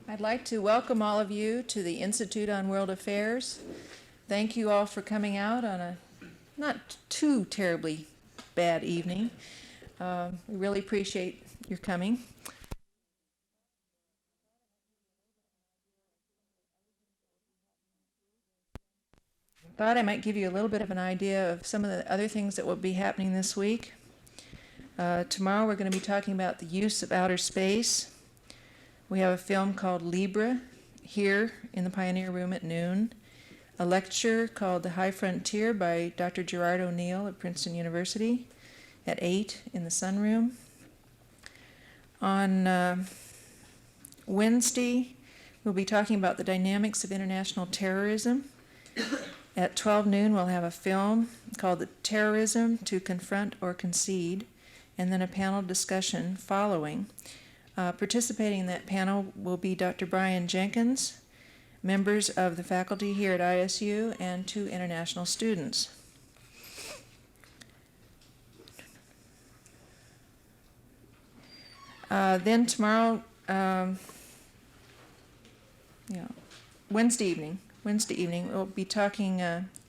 I'd like to welcome all of you to the Institute on World Affairs. Thank you all for coming out on a not too terribly bad evening. We really appreciate your coming. Thought I might give you a little bit of an idea of some of the other things that will be happening this week. Tomorrow we're going to be talking about the use of outer space. We have a film called Libra here in the Pioneer Room at noon. A lecture called The High Frontier by Dr. Gerard O'Neill at Princeton University at 8 in the Sunroom. On Wednesday, we'll be talking about the dynamics of international terrorism. At 12 noon, we'll have a film called Terrorism to Confront or Concede, and then a panel discussion following. Participating in that panel will be Dr. Brian Jenkins, members of the faculty here at ISU, and 2 international students. Then tomorrow, Wednesday evening, we'll be talking,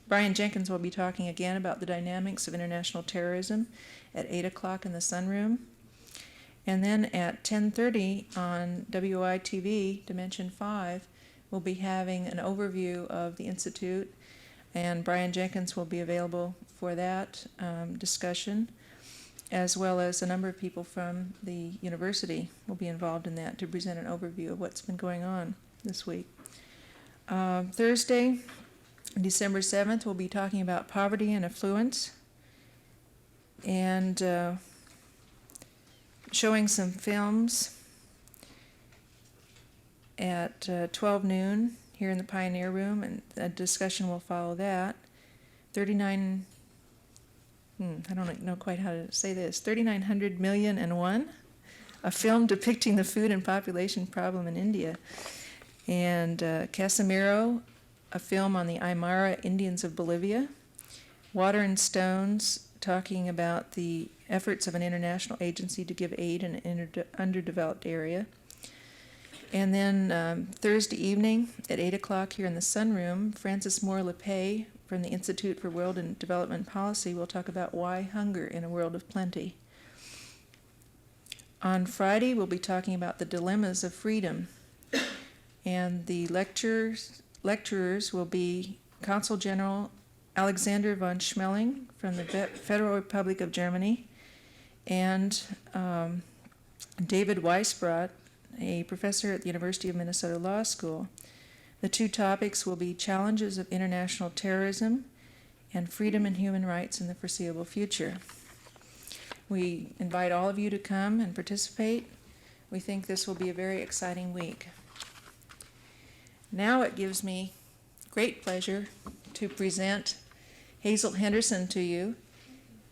Brian Jenkins will be talking again about the dynamics of international terrorism at 8 o'clock in the Sunroom. And then at 10:30 on WITV, Dimension 5, we'll be having an overview of the Institute, and Brian Jenkins will be available for that discussion, as well as a number of people from the university will be involved in that to present an overview of what's been going on this week. Thursday, December 7th, we'll be talking about poverty and affluence, and showing some films at 12 noon here in the Pioneer Room, and a discussion will follow that. 3900 million and one, a film depicting the food and population problem in India. And Casimiro, a film on the Aymara Indians of Bolivia. Water and Stones, talking about the efforts of an international agency to give aid in an underdeveloped area. And then Thursday evening at 8 o'clock here in the Sunroom, Francis Moore Lepay from the Institute for World and Development Policy will talk about why hunger in a world of plenty. On Friday, we'll be talking about the dilemmas of freedom. And the lecturers will be Consul General Alexander von Schmeling from the Federal Republic of Germany, and David Weisbrot, a professor at the University of Minnesota Law School. The 2 topics will be challenges of international terrorism and freedom and human rights in the foreseeable future. We invite all of you to come and participate. We think this will be a very exciting week. Now it gives me great pleasure to present Hazel Henderson to you.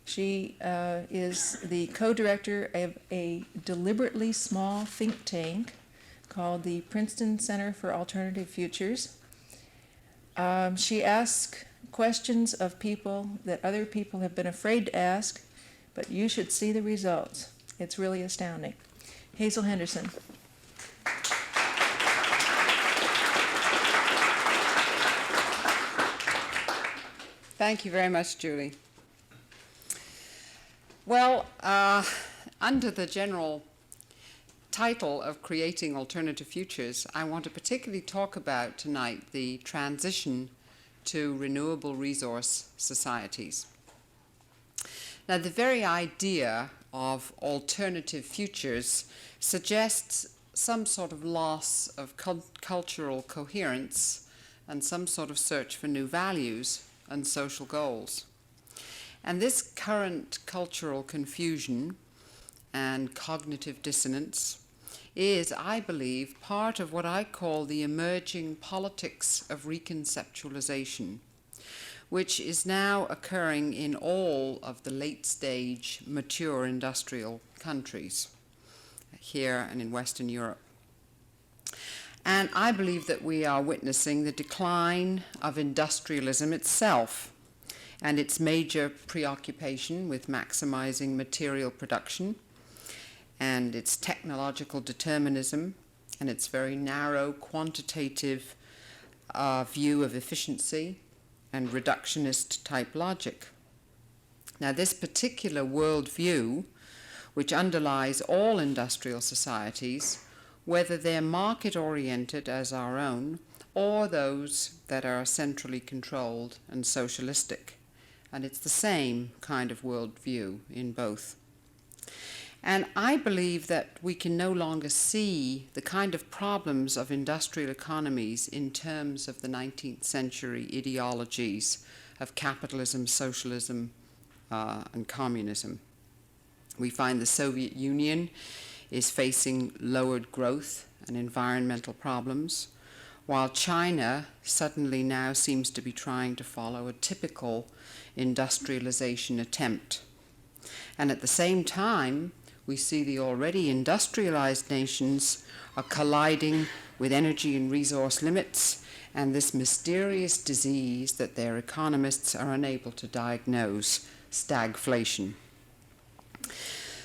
She is the co-director of a deliberately small think tank called the Princeton Center for Alternative Futures. She asks questions of people that other people have been afraid to ask, but you should see the results. It's really astounding. Hazel Henderson. Thank you very much, Julie. Well, under the general title of Creating Alternative Futures, I want to particularly talk about tonight the transition to renewable resource societies. Now, the very idea of alternative futures suggests some sort of loss of cultural coherence and some sort of search for new values and social goals. And this current cultural confusion and cognitive dissonance is, I believe, part of what I call the emerging politics of reconceptualization, which is now occurring in all of the late-stage, mature industrial countries here and in Western Europe. And I believe that we are witnessing the decline of industrialism itself and its major preoccupation with maximizing material production and its technological determinism and its very narrow, quantitative view of efficiency and reductionist type logic. Now, this particular worldview, which underlies all industrial societies, whether they're market-oriented as our own, or those that are centrally controlled and socialistic. And it's the same kind of worldview in both. And I believe that we can no longer see the kind of problems of industrial economies in terms of the 19th century ideologies of capitalism, socialism, and communism. We find the Soviet Union is facing lowered growth and environmental problems, while China suddenly now seems to be trying to follow a typical industrialization attempt. And at the same time, we see the already industrialized nations are colliding with energy and resource limits and this mysterious disease that their economists are unable to diagnose, stagflation.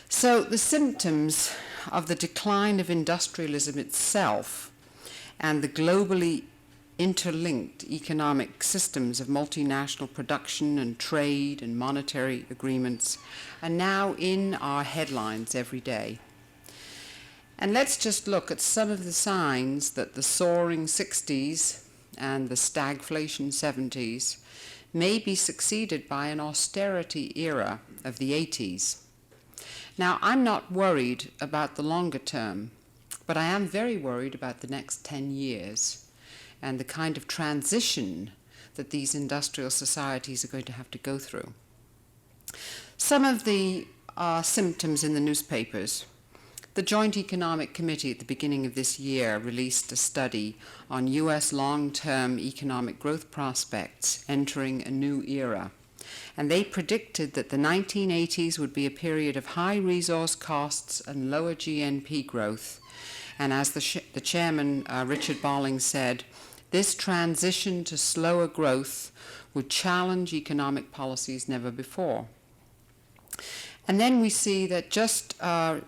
So the symptoms of the decline of industrialism itself and the globally interlinked economic systems of multinational production and trade and monetary agreements are now in our headlines every day. And let's just look at some of the signs that the soaring 60s and the stagflation 70s may be succeeded by an austerity era of the 80s. Now, I'm not worried about the longer term, but I am very worried about the next 10 years and the kind of transition that these industrial societies are going to have to go through. Some of the symptoms in the newspapers. The Joint Economic Committee at the beginning of this year released a study on U.S. long-term economic growth prospects entering a new era. And they predicted that the 1980s would be a period of high resource costs and lower GNP growth. And as the chairman, Richard Bolling, said, this transition to slower growth would challenge economic policies never before. And then we see that just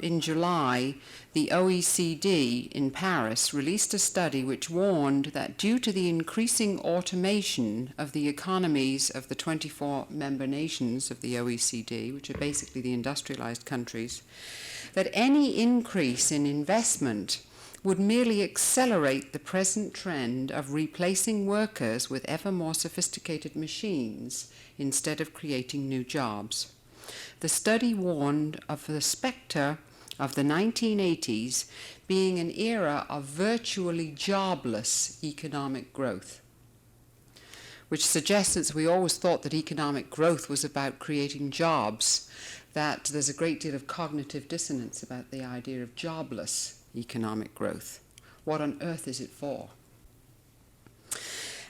in July, the OECD in Paris released a study which warned that due to the increasing automation of the economies of the 24 member nations of the OECD, which are basically the industrialized countries, that any increase in investment would merely accelerate the present trend of replacing workers with ever more sophisticated machines instead of creating new jobs. The study warned of the specter of the 1980s being an era of virtually jobless economic growth, which suggests that we always thought that economic growth was about creating jobs, that there's a great deal of cognitive dissonance about the idea of jobless economic growth. What on earth is it for?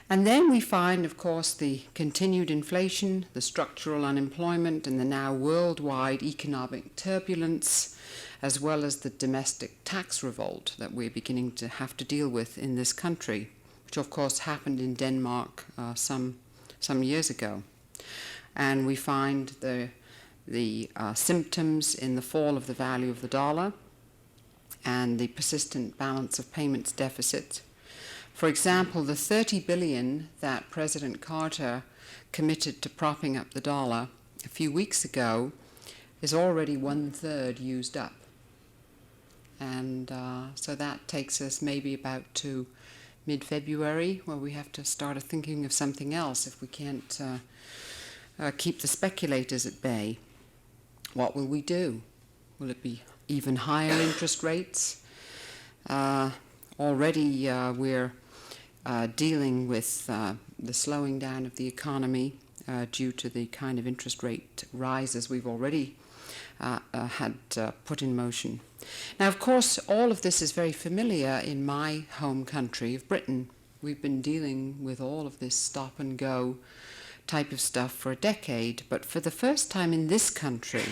And then we find, of course, the continued inflation, the structural unemployment, and the now worldwide economic turbulence, as well as the domestic tax revolt that we're beginning to have to deal with in this country, which of course happened in Denmark some years ago. And we find the symptoms in the fall of the value of the dollar and the persistent balance of payments deficit. For example, the $30 billion that President Carter committed to propping up the dollar a few weeks ago is already 1/3 used up. And so that takes us maybe about to mid-February, where we have to start thinking of something else if we can't keep the speculators at bay. What will we do? Will it be even higher interest rates? Already we're dealing with the slowing down of the economy due to the kind of interest rate rises we've already had put in motion. Now, of course, all of this is very familiar in my home country of Britain. We've been dealing with all of this stop-and-go type of stuff for a decade, but for the first time in this country,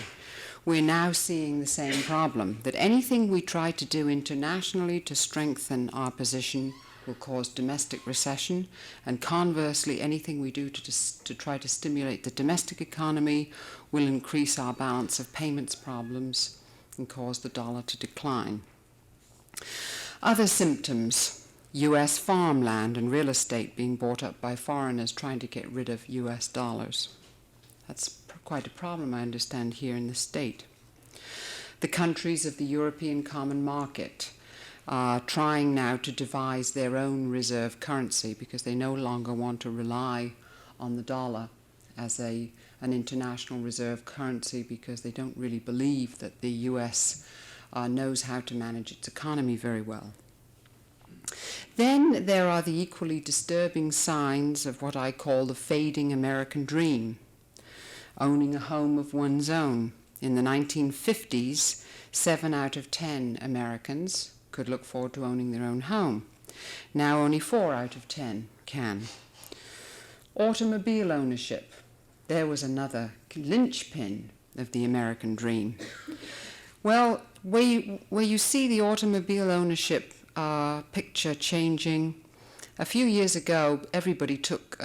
we're now seeing the same problem, that anything we try to do internationally to strengthen our position will cause domestic recession, and conversely, anything we do to try to stimulate the domestic economy will increase our balance of payments problems and cause the dollar to decline. Other symptoms: US farmland and real estate being bought up by foreigners trying to get rid of US dollars. That's quite a problem, I understand, here in the state. The countries of the European Common Market are trying now to devise their own reserve currency because they no longer want to rely on the dollar as an international reserve currency, because they don't really believe that the US knows how to manage its economy very well. Then there are the equally disturbing signs of what I call the fading American dream: owning a home of one's own. In the 1950s, 7 out of 10 Americans could look forward to owning their own home. Now only 4 out of 10 can. Automobile ownership. There was another linchpin of the American dream. Well, where you see the automobile ownership picture changing, a few years ago, everybody took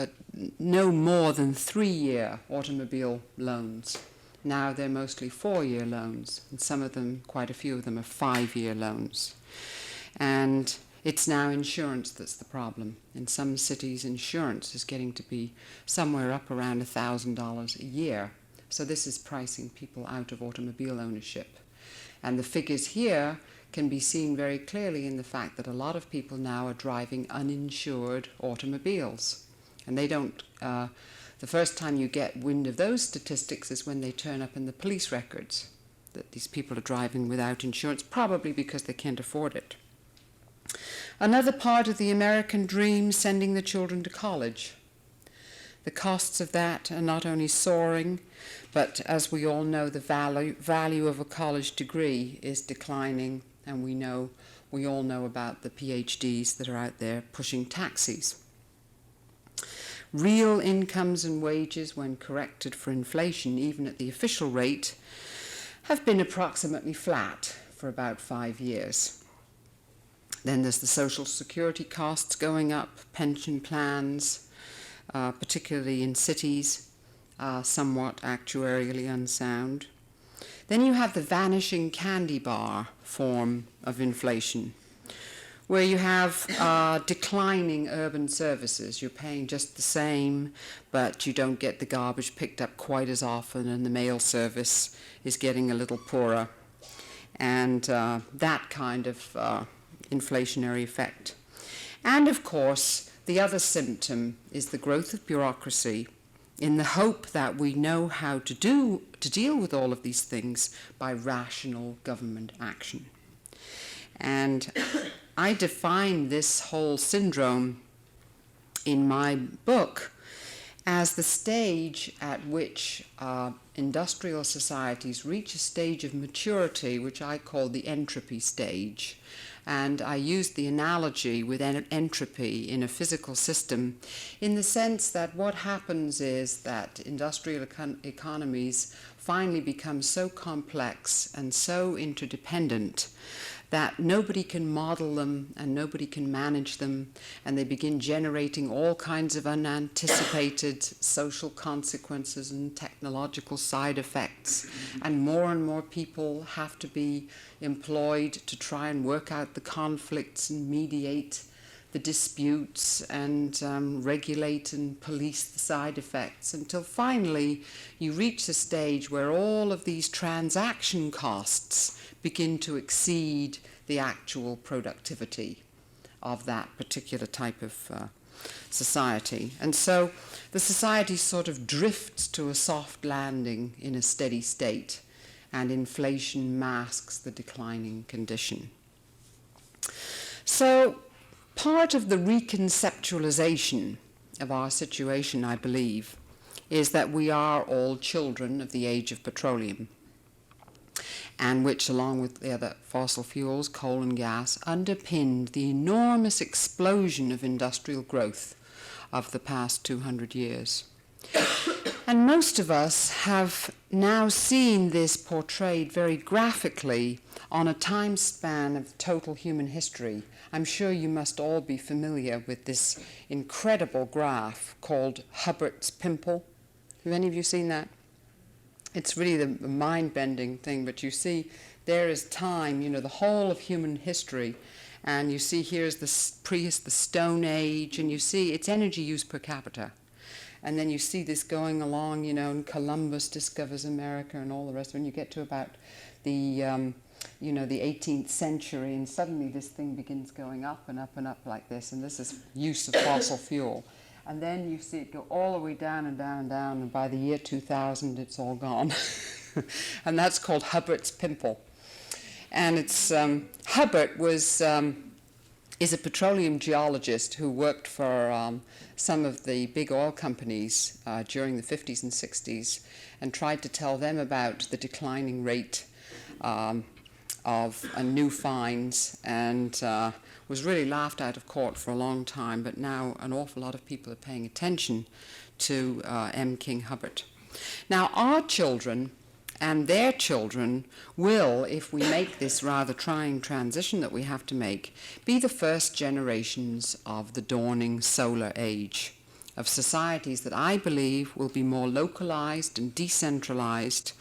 no more than 3-year automobile loans. Now they're mostly 4-year loans, and some of them, quite a few of them, are 5-year loans. And it's now insurance that's the problem. In some cities, insurance is getting to be somewhere up around $1,000 a year. So this is pricing people out of automobile ownership. And the figures here can be seen very clearly in the fact that a lot of people now are driving uninsured automobiles. And they don't, the first time you get wind of those statistics is when they turn up in the police records, that these people are driving without insurance, probably because they can't afford it. Another part of the American dream: sending the children to college. The costs of that are not only soaring, but as we all know, the value of a college degree is declining, and we all know about the PhDs that are out there pushing taxis. Real incomes and wages, when corrected for inflation, even at the official rate, have been approximately flat for about 5 years. Then there's the social security costs going up, pension plans, particularly in cities, somewhat actuarially unsound. Then you have the vanishing candy bar form of inflation, where you have declining urban services. You're paying just the same, but you don't get the garbage picked up quite as often, and the mail service is getting a little poorer. And that kind of inflationary effect. And of course, the other symptom is the growth of bureaucracy, in the hope that we know how to deal with all of these things by rational government action. And I define this whole syndrome in my book as the stage at which industrial societies reach a stage of maturity, which I call the entropy stage. And I used the analogy with entropy in a physical system, in the sense that what happens is that industrial economies finally become so complex and so interdependent that nobody can model them and nobody can manage them, and they begin generating all kinds of unanticipated social consequences and technological side effects, and more people have to be employed to try and work out the conflicts and mediate the disputes and regulate and police the side effects, until finally you reach the stage where all of these transaction costs begin to exceed the actual productivity of that particular type of society. And so the society sort of drifts to a soft landing in a steady state, and inflation masks the declining condition. So part of the reconceptualization of our situation, I believe, is that we are all children of the age of petroleum, and which, along with the other fossil fuels, coal and gas, underpinned the enormous explosion of industrial growth of the past 200 years. And most of us have now seen this portrayed very graphically on a time span of total human history. I'm sure you must all be familiar with this incredible graph called Hubbert's pimple. Have any of you seen that? It's really the mind-bending thing, but you see there is time, the whole of human history, And you see here's the the Stone Age, and you see its energy use per capita. And then you see this going along, you know, and Columbus discovers America and all the rest. When you get to about the, the 18th century, and suddenly this thing begins going up and up and up like this, and this is use of fossil fuel. And then you see it go all the way down and down and down, and by the year 2000, it's all gone. And that's called Hubbert's Pimple. And it's Hubbert is a petroleum geologist who worked for some of the big oil companies during the 50s and 60s and tried to tell them about the declining rate of new finds, and was really laughed out of court for a long time, but now an awful lot of people are paying attention to M. King Hubbert. Now, our children and their children will, if we make this rather trying transition that we have to make, be the first generations of the dawning solar age, of societies that I believe will be more localized and decentralized,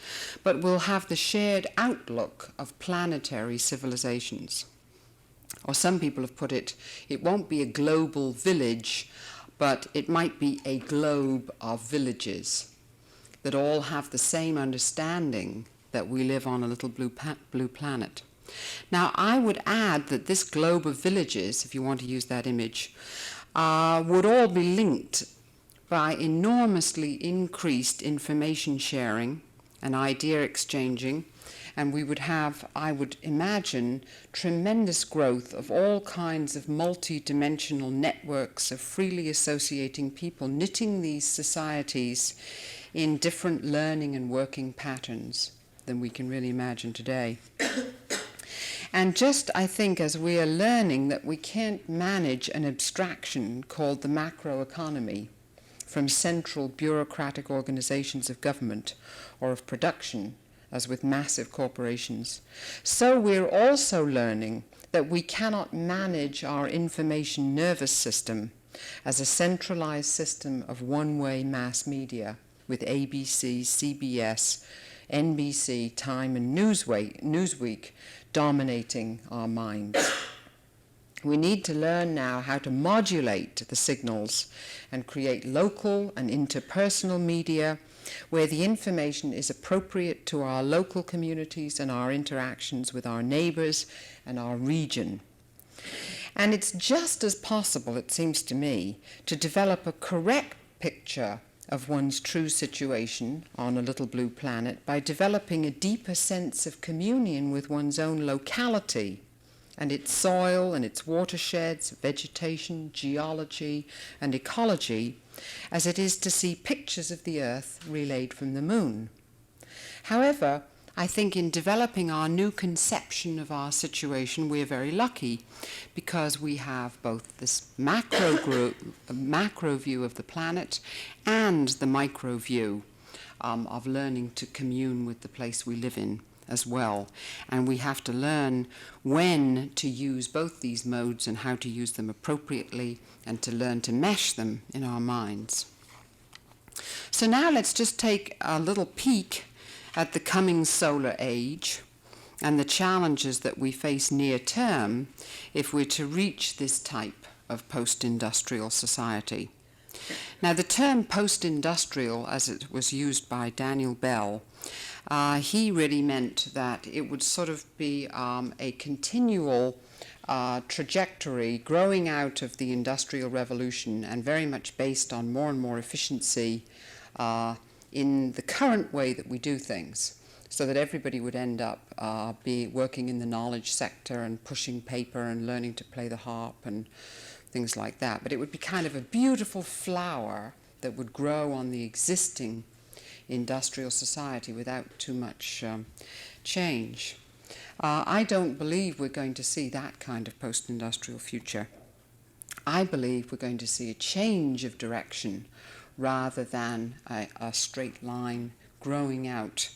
but will have the shared outlook of planetary civilizations. Or some people have put it, it won't be a global village, but it might be a globe of villages that all have the same understanding that we live on a little blue planet. Now, I would add that this globe of villages, if you want to use that image, would all be linked by enormously increased information sharing and idea exchanging, and we would have, I would imagine, tremendous growth of all kinds of multi-dimensional networks of freely associating people, knitting these societies in different learning and working patterns than we can really imagine today. And just, I think, as we are learning that we can't manage an abstraction called the macroeconomy from central bureaucratic organizations of government or of production, as with massive corporations, so we're also learning that we cannot manage our information nervous system as a centralized system of one-way mass media with ABC, CBS, NBC, Time, and Newsweek dominating our minds. We need to learn now how to modulate the signals and create local and interpersonal media where the information is appropriate to our local communities and our interactions with our neighbors and our region. And it's just as possible, it seems to me, to develop a correct picture of one's true situation on a little blue planet by developing a deeper sense of communion with one's own locality and its soil and its watersheds, vegetation, geology, and ecology, as it is to see pictures of the Earth relayed from the moon. However, I think in developing our new conception of our situation, we're very lucky because we have both this macro view of the planet and the micro view of learning to commune with the place we live in as well. And we have to learn when to use both these modes and how to use them appropriately and to learn to mesh them in our minds. So now let's just take a little peek at the coming solar age and the challenges that we face near term if we're to reach this type of post-industrial society. Now, the term post-industrial, as it was used by Daniel Bell, he really meant that it would sort of be a continual trajectory growing out of the Industrial Revolution and very much based on more and more efficiency in the current way that we do things, so that everybody would end up be working in the knowledge sector and pushing paper and learning to play the harp and things like that. But it would be kind of a beautiful flower that would grow on the existing industrial society without too much change. I don't believe we're going to see that kind of post-industrial future. I believe we're going to see a change of direction rather than a straight line growing out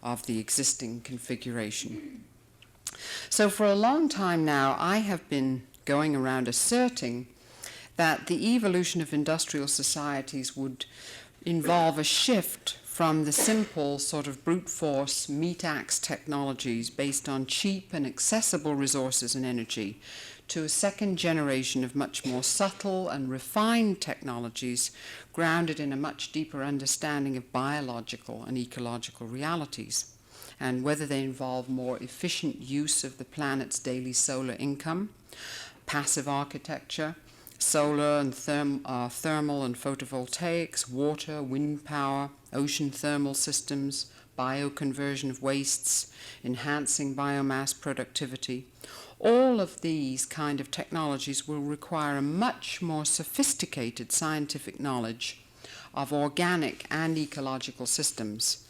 of the existing configuration. So for a long time now, I have been going around asserting that the evolution of industrial societies would involve a shift from the simple sort of brute force meat axe technologies based on cheap and accessible resources and energy to a second generation of much more subtle and refined technologies grounded in a much deeper understanding of biological and ecological realities, and whether they involve more efficient use of the planet's daily solar income, passive architecture, solar and thermal and photovoltaics, water, wind power, ocean thermal systems, bioconversion of wastes, enhancing biomass productivity. All of these kind of technologies will require a much more sophisticated scientific knowledge of organic and ecological systems.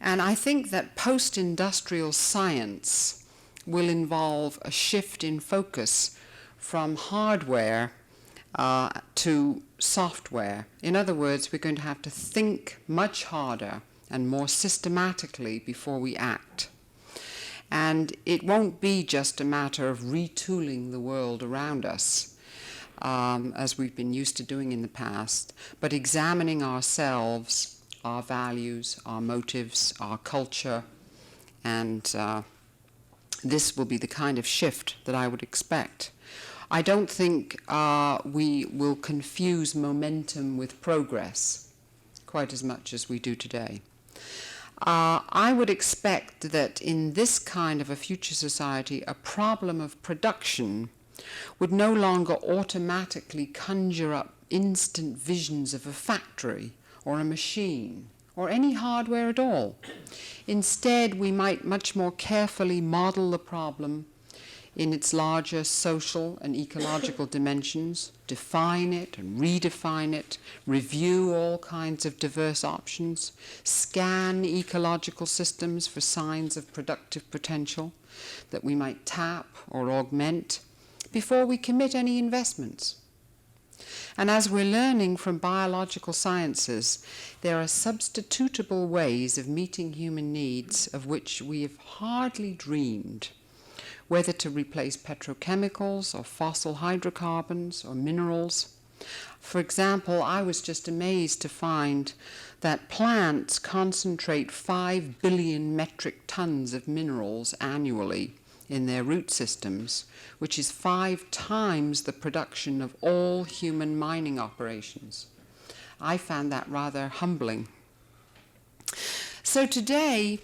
And I think that post-industrial science will involve a shift in focus from hardware to software. In other words, we're going to have to think much harder and more systematically before we act. And it won't be just a matter of retooling the world around us, as we've been used to doing in the past, but examining ourselves, our values, our motives, our culture, and this will be the kind of shift that I would expect. I don't think we will confuse momentum with progress quite as much as we do today. I would expect that in this kind of a future society, a problem of production would no longer automatically conjure up instant visions of a factory or a machine or any hardware at all. Instead, we might much more carefully model the problem in its larger social and ecological dimensions, define it and redefine it, review all kinds of diverse options, scan ecological systems for signs of productive potential that we might tap or augment before we commit any investments. And as we're learning from biological sciences, there are substitutable ways of meeting human needs of which we have hardly dreamed, whether to replace petrochemicals or fossil hydrocarbons or minerals. For example, I was just amazed to find that plants concentrate 5 billion metric tons of minerals annually in their root systems, which is 5 times the production of all human mining operations. I found that rather humbling. So today,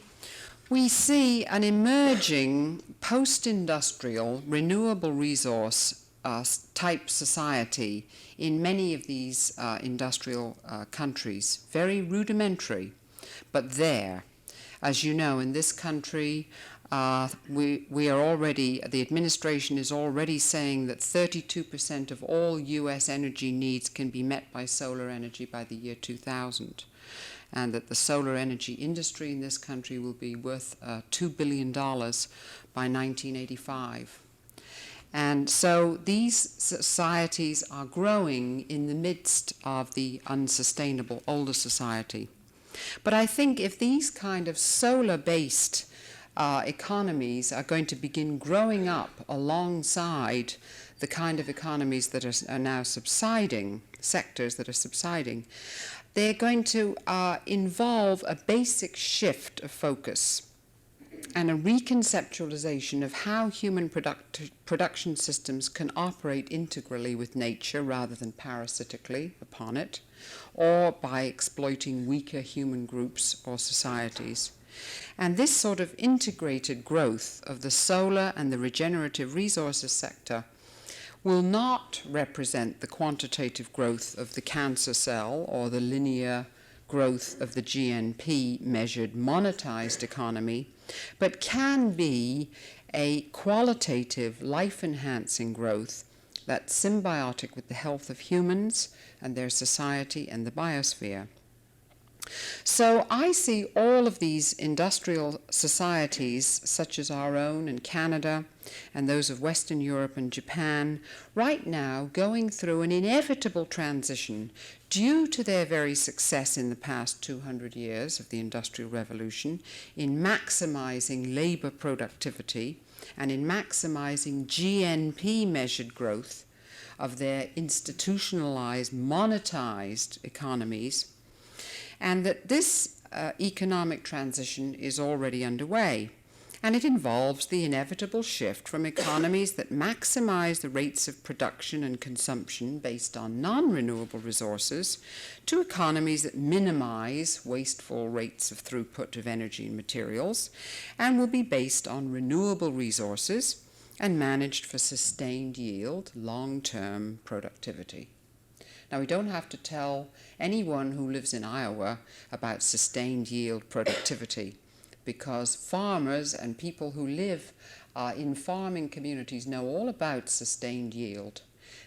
we see an emerging post-industrial renewable resource type society in many of these industrial countries, very rudimentary, but there. As you know, in this country, we are already, the administration is already saying that 32% of all US energy needs can be met by solar energy by the year 2000. And that the solar energy industry in this country will be worth $2 billion by 1985. And so these societies are growing in the midst of the unsustainable older society. But I think if these kind of solar-based economies are going to begin growing up alongside the kind of economies that are now subsiding, sectors that are subsiding, they're going to involve a basic shift of focus and a reconceptualization of how human production systems can operate integrally with nature rather than parasitically upon it, or by exploiting weaker human groups or societies. And this sort of integrated growth of the solar and the regenerative resources sector will not represent the quantitative growth of the cancer cell or the linear growth of the GNP measured monetized economy, but can be a qualitative life-enhancing growth that's symbiotic with the health of humans and their society and the biosphere. So I see all of these industrial societies, such as our own in Canada and those of Western Europe and Japan, right now going through an inevitable transition due to their very success in the past 200 years of the Industrial Revolution in maximizing labor productivity and in maximizing GNP measured growth of their institutionalized, monetized economies, and that this economic transition is already underway. And it involves the inevitable shift from economies that maximize the rates of production and consumption based on non-renewable resources to economies that minimize wasteful rates of throughput of energy and materials and will be based on renewable resources and managed for sustained yield, long-term productivity. Now, we don't have to tell anyone who lives in Iowa about sustained yield productivity, because farmers and people who live in farming communities know all about sustained yield.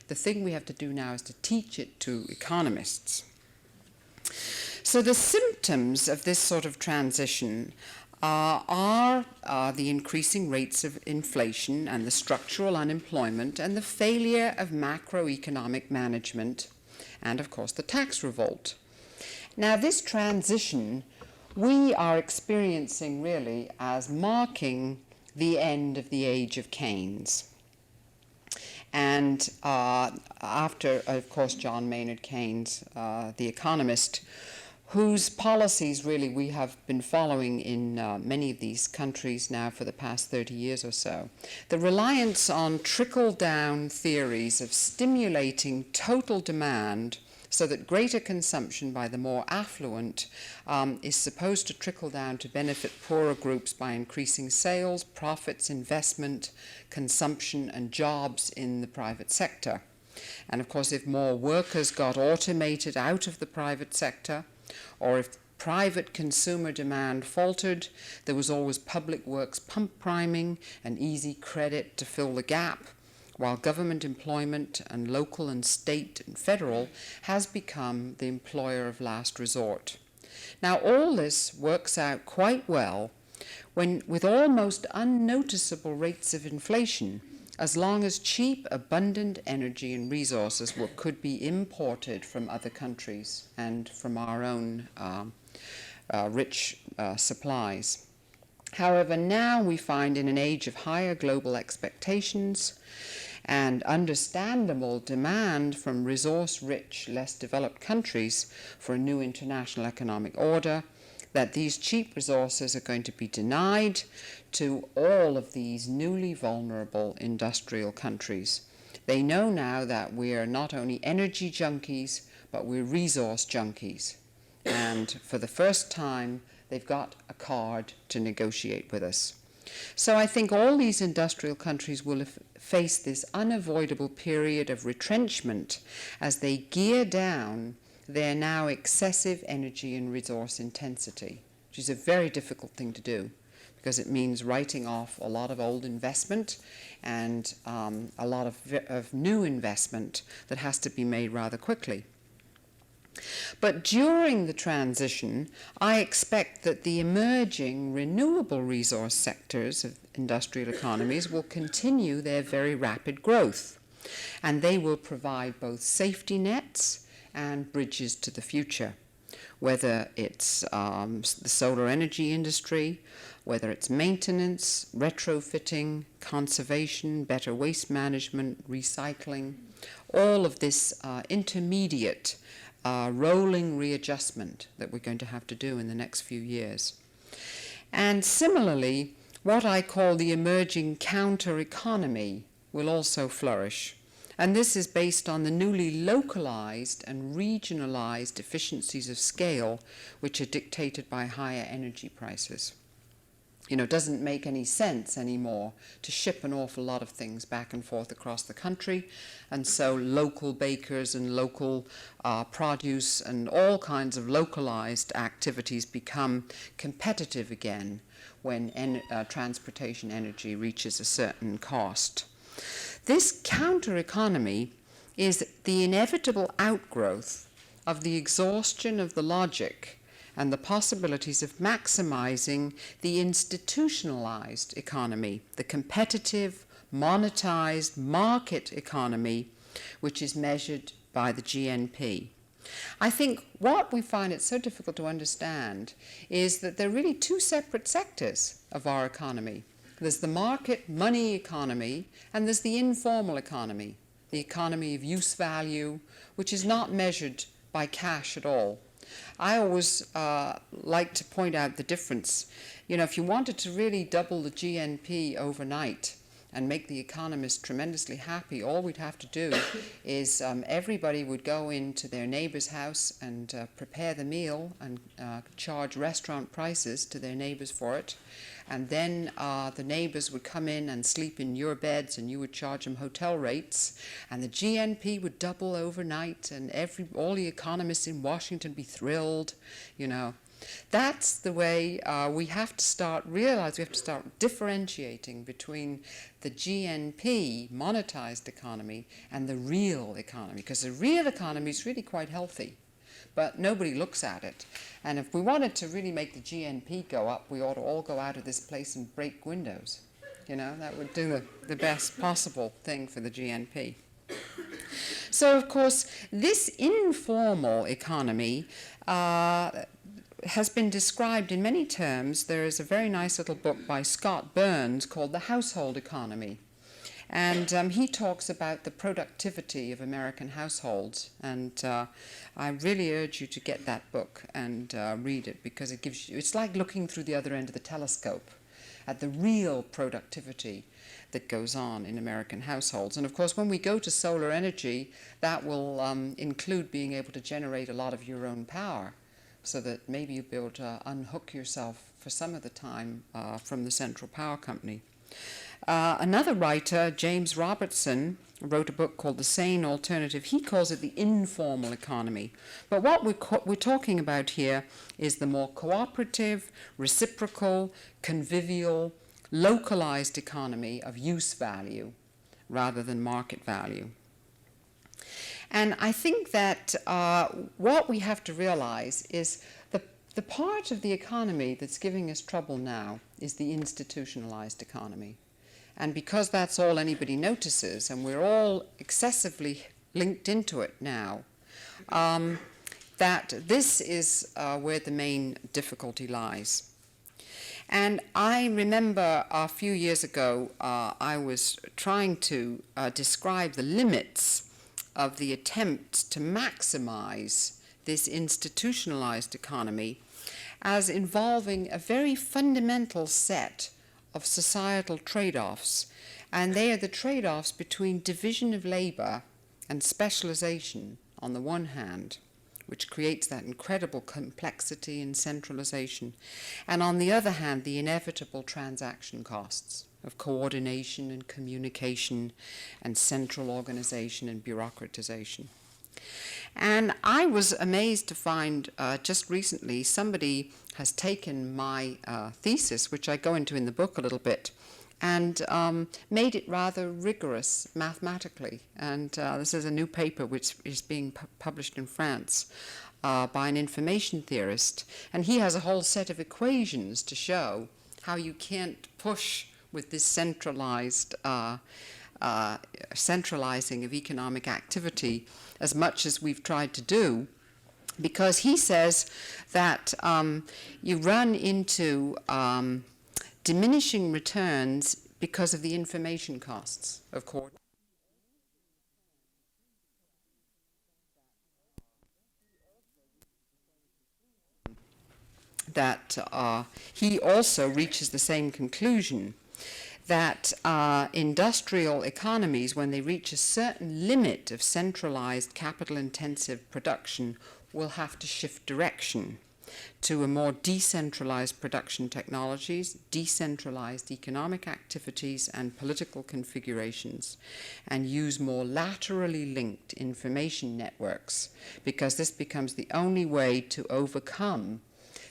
The thing we have to do now is to teach it to economists. So the symptoms of this sort of transition are the increasing rates of inflation and the structural unemployment and the failure of macroeconomic management and, of course, the tax revolt. Now, this transition we are experiencing really as marking the end of the age of Keynes. And after, of course, John Maynard Keynes, the economist, whose policies really we have been following in many of these countries now for the past 30 years or so. The reliance on trickle-down theories of stimulating total demand so that greater consumption by the more affluent is supposed to trickle down to benefit poorer groups by increasing sales, profits, investment, consumption, and jobs in the private sector. And of course, if more workers got automated out of the private sector, or if private consumer demand faltered, there was always public works pump priming and easy credit to fill the gap, while government employment and local and state and federal has become the employer of last resort. Now, all this works out quite well when, with almost unnoticeable rates of inflation, as long as cheap, abundant energy and resources could be imported from other countries and from our own rich supplies. However, now we find in an age of higher global expectations and understandable demand from resource-rich, less developed countries for a new international economic order, that these cheap resources are going to be denied to all of these newly vulnerable industrial countries. They know now that we are not only energy junkies, but we're resource junkies. And for the first time, they've got a card to negotiate with us. So I think all these industrial countries will face this unavoidable period of retrenchment as they gear down their now excessive energy and resource intensity, which is a very difficult thing to do because it means writing off a lot of old investment and a lot of new investment that has to be made rather quickly. But during the transition, I expect that the emerging renewable resource sectors of industrial economies will continue their very rapid growth, and they will provide both safety nets and bridges to the future, whether it's the solar energy industry, whether it's maintenance, retrofitting, conservation, better waste management, recycling, all of this intermediate rolling readjustment that we're going to have to do in the next few years. And similarly, what I call the emerging counter-economy will also flourish. And this is based on the newly localized and regionalized efficiencies of scale, which are dictated by higher energy prices. You know, it doesn't make any sense anymore to ship an awful lot of things back and forth across the country. And so local bakers and local produce and all kinds of localized activities become competitive again when transportation energy reaches a certain cost. This counter-economy is the inevitable outgrowth of the exhaustion of the logic and the possibilities of maximizing the institutionalized economy, the competitive, monetized market economy, which is measured by the GNP. I think what we find it so difficult to understand is that there are really two separate sectors of our economy. There's the market money economy, and there's the informal economy, the economy of use value, which is not measured by cash at all. I always like to point out the difference. You know, if you wanted to really double the GNP overnight and make the economists tremendously happy, all we'd have to do is everybody would go into their neighbor's house and prepare the meal and charge restaurant prices to their neighbors for it. And then the neighbors would come in and sleep in your beds, and you would charge them hotel rates, and the GNP would double overnight, and all the economists in Washington be thrilled, you know. That's the way we have to start differentiating between the GNP, monetized economy, and the real economy, because the real economy is really quite healthy, but nobody looks at it. And if we wanted to really make the GNP go up, we ought to all go out of this place and break windows. You know, that would do the best possible thing for the GNP. So, of course, this informal economy has been described in many terms. There is a very nice little book by Scott Burns called The Household Economy. And he talks about the productivity of American households. And I really urge you to get that book and read it, because it gives you, it's like looking through the other end of the telescope at the real productivity that goes on in American households. And of course, when we go to solar energy, that will include being able to generate a lot of your own power, so that maybe you'll be able to unhook yourself for some of the time from the central power company. Another writer, James Robertson, wrote a book called The Sane Alternative. He calls it the informal economy. But what we're talking about here is the more cooperative, reciprocal, convivial, localized economy of use value rather than market value. And I think that what we have to realize is the part of the economy that's giving us trouble now is the institutionalized economy. And because that's all anybody notices, and we're all excessively linked into it now, that this is where the main difficulty lies. And I remember a few years ago, I was trying to describe the limits of the attempt to maximize this institutionalized economy as involving a very fundamental set of societal trade-offs. And they are the trade-offs between division of labor and specialization on the one hand, which creates that incredible complexity and centralization, and on the other hand, the inevitable transaction costs of coordination and communication and central organization and bureaucratization. And I was amazed to find just recently somebody has taken my thesis, which I go into in the book a little bit, and made it rather rigorous mathematically. And this is a new paper which is being published in France by an information theorist. And he has a whole set of equations to show how you can't push with this centralizing of economic activity as much as we've tried to do, because he says that you run into diminishing returns because of the information costs of course. That he also reaches the same conclusion, that industrial economies, when they reach a certain limit of centralized capital-intensive production, will have to shift direction to a more decentralized production technologies, decentralized economic activities and political configurations, and use more laterally linked information networks, because this becomes the only way to overcome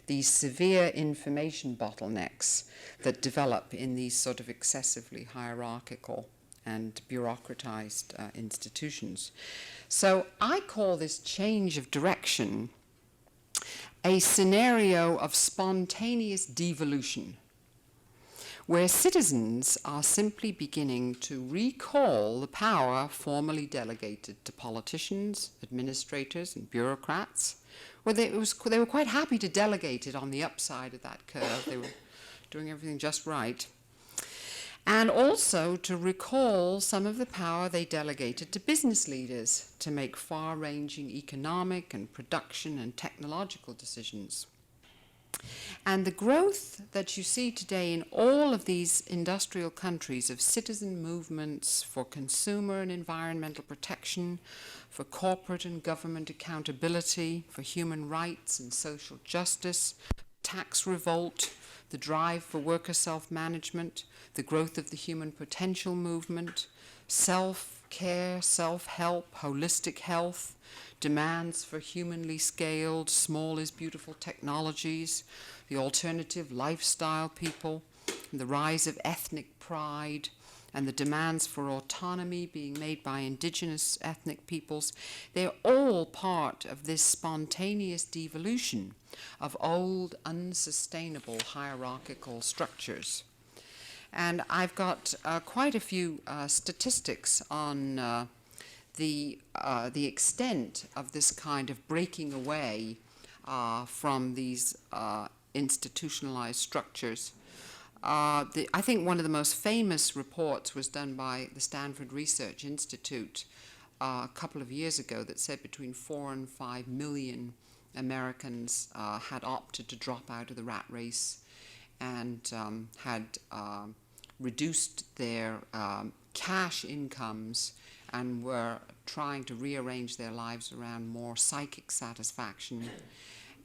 these severe information bottlenecks that develop in these sort of excessively hierarchical and bureaucratized institutions. So I call this change of direction a scenario of spontaneous devolution, where citizens are simply beginning to recall the power formerly delegated to politicians, administrators, and bureaucrats. Well, they were quite happy to delegate it on the upside of that curve. They were doing everything just right. and also to recall some of the power they delegated to business leaders to make far-ranging economic and production and technological decisions. And the growth that you see today in all of these industrial countries of citizen movements for consumer and environmental protection, for corporate and government accountability, for human rights and social justice, tax revolt, the drive for worker self-management, the growth of the human potential movement, self-care, self-help, holistic health, demands for humanly scaled, small is beautiful technologies, the alternative lifestyle people, the rise of ethnic pride, and the demands for autonomy being made by indigenous ethnic peoples, they're all part of this spontaneous devolution of old, unsustainable hierarchical structures. And I've got quite a few statistics on the extent of this kind of breaking away from these institutionalized structures. I think one of the most famous reports was done by the Stanford Research Institute a couple of years ago that said between 4 and 5 million Americans had opted to drop out of the rat race and had reduced their cash incomes and were trying to rearrange their lives around more psychic satisfaction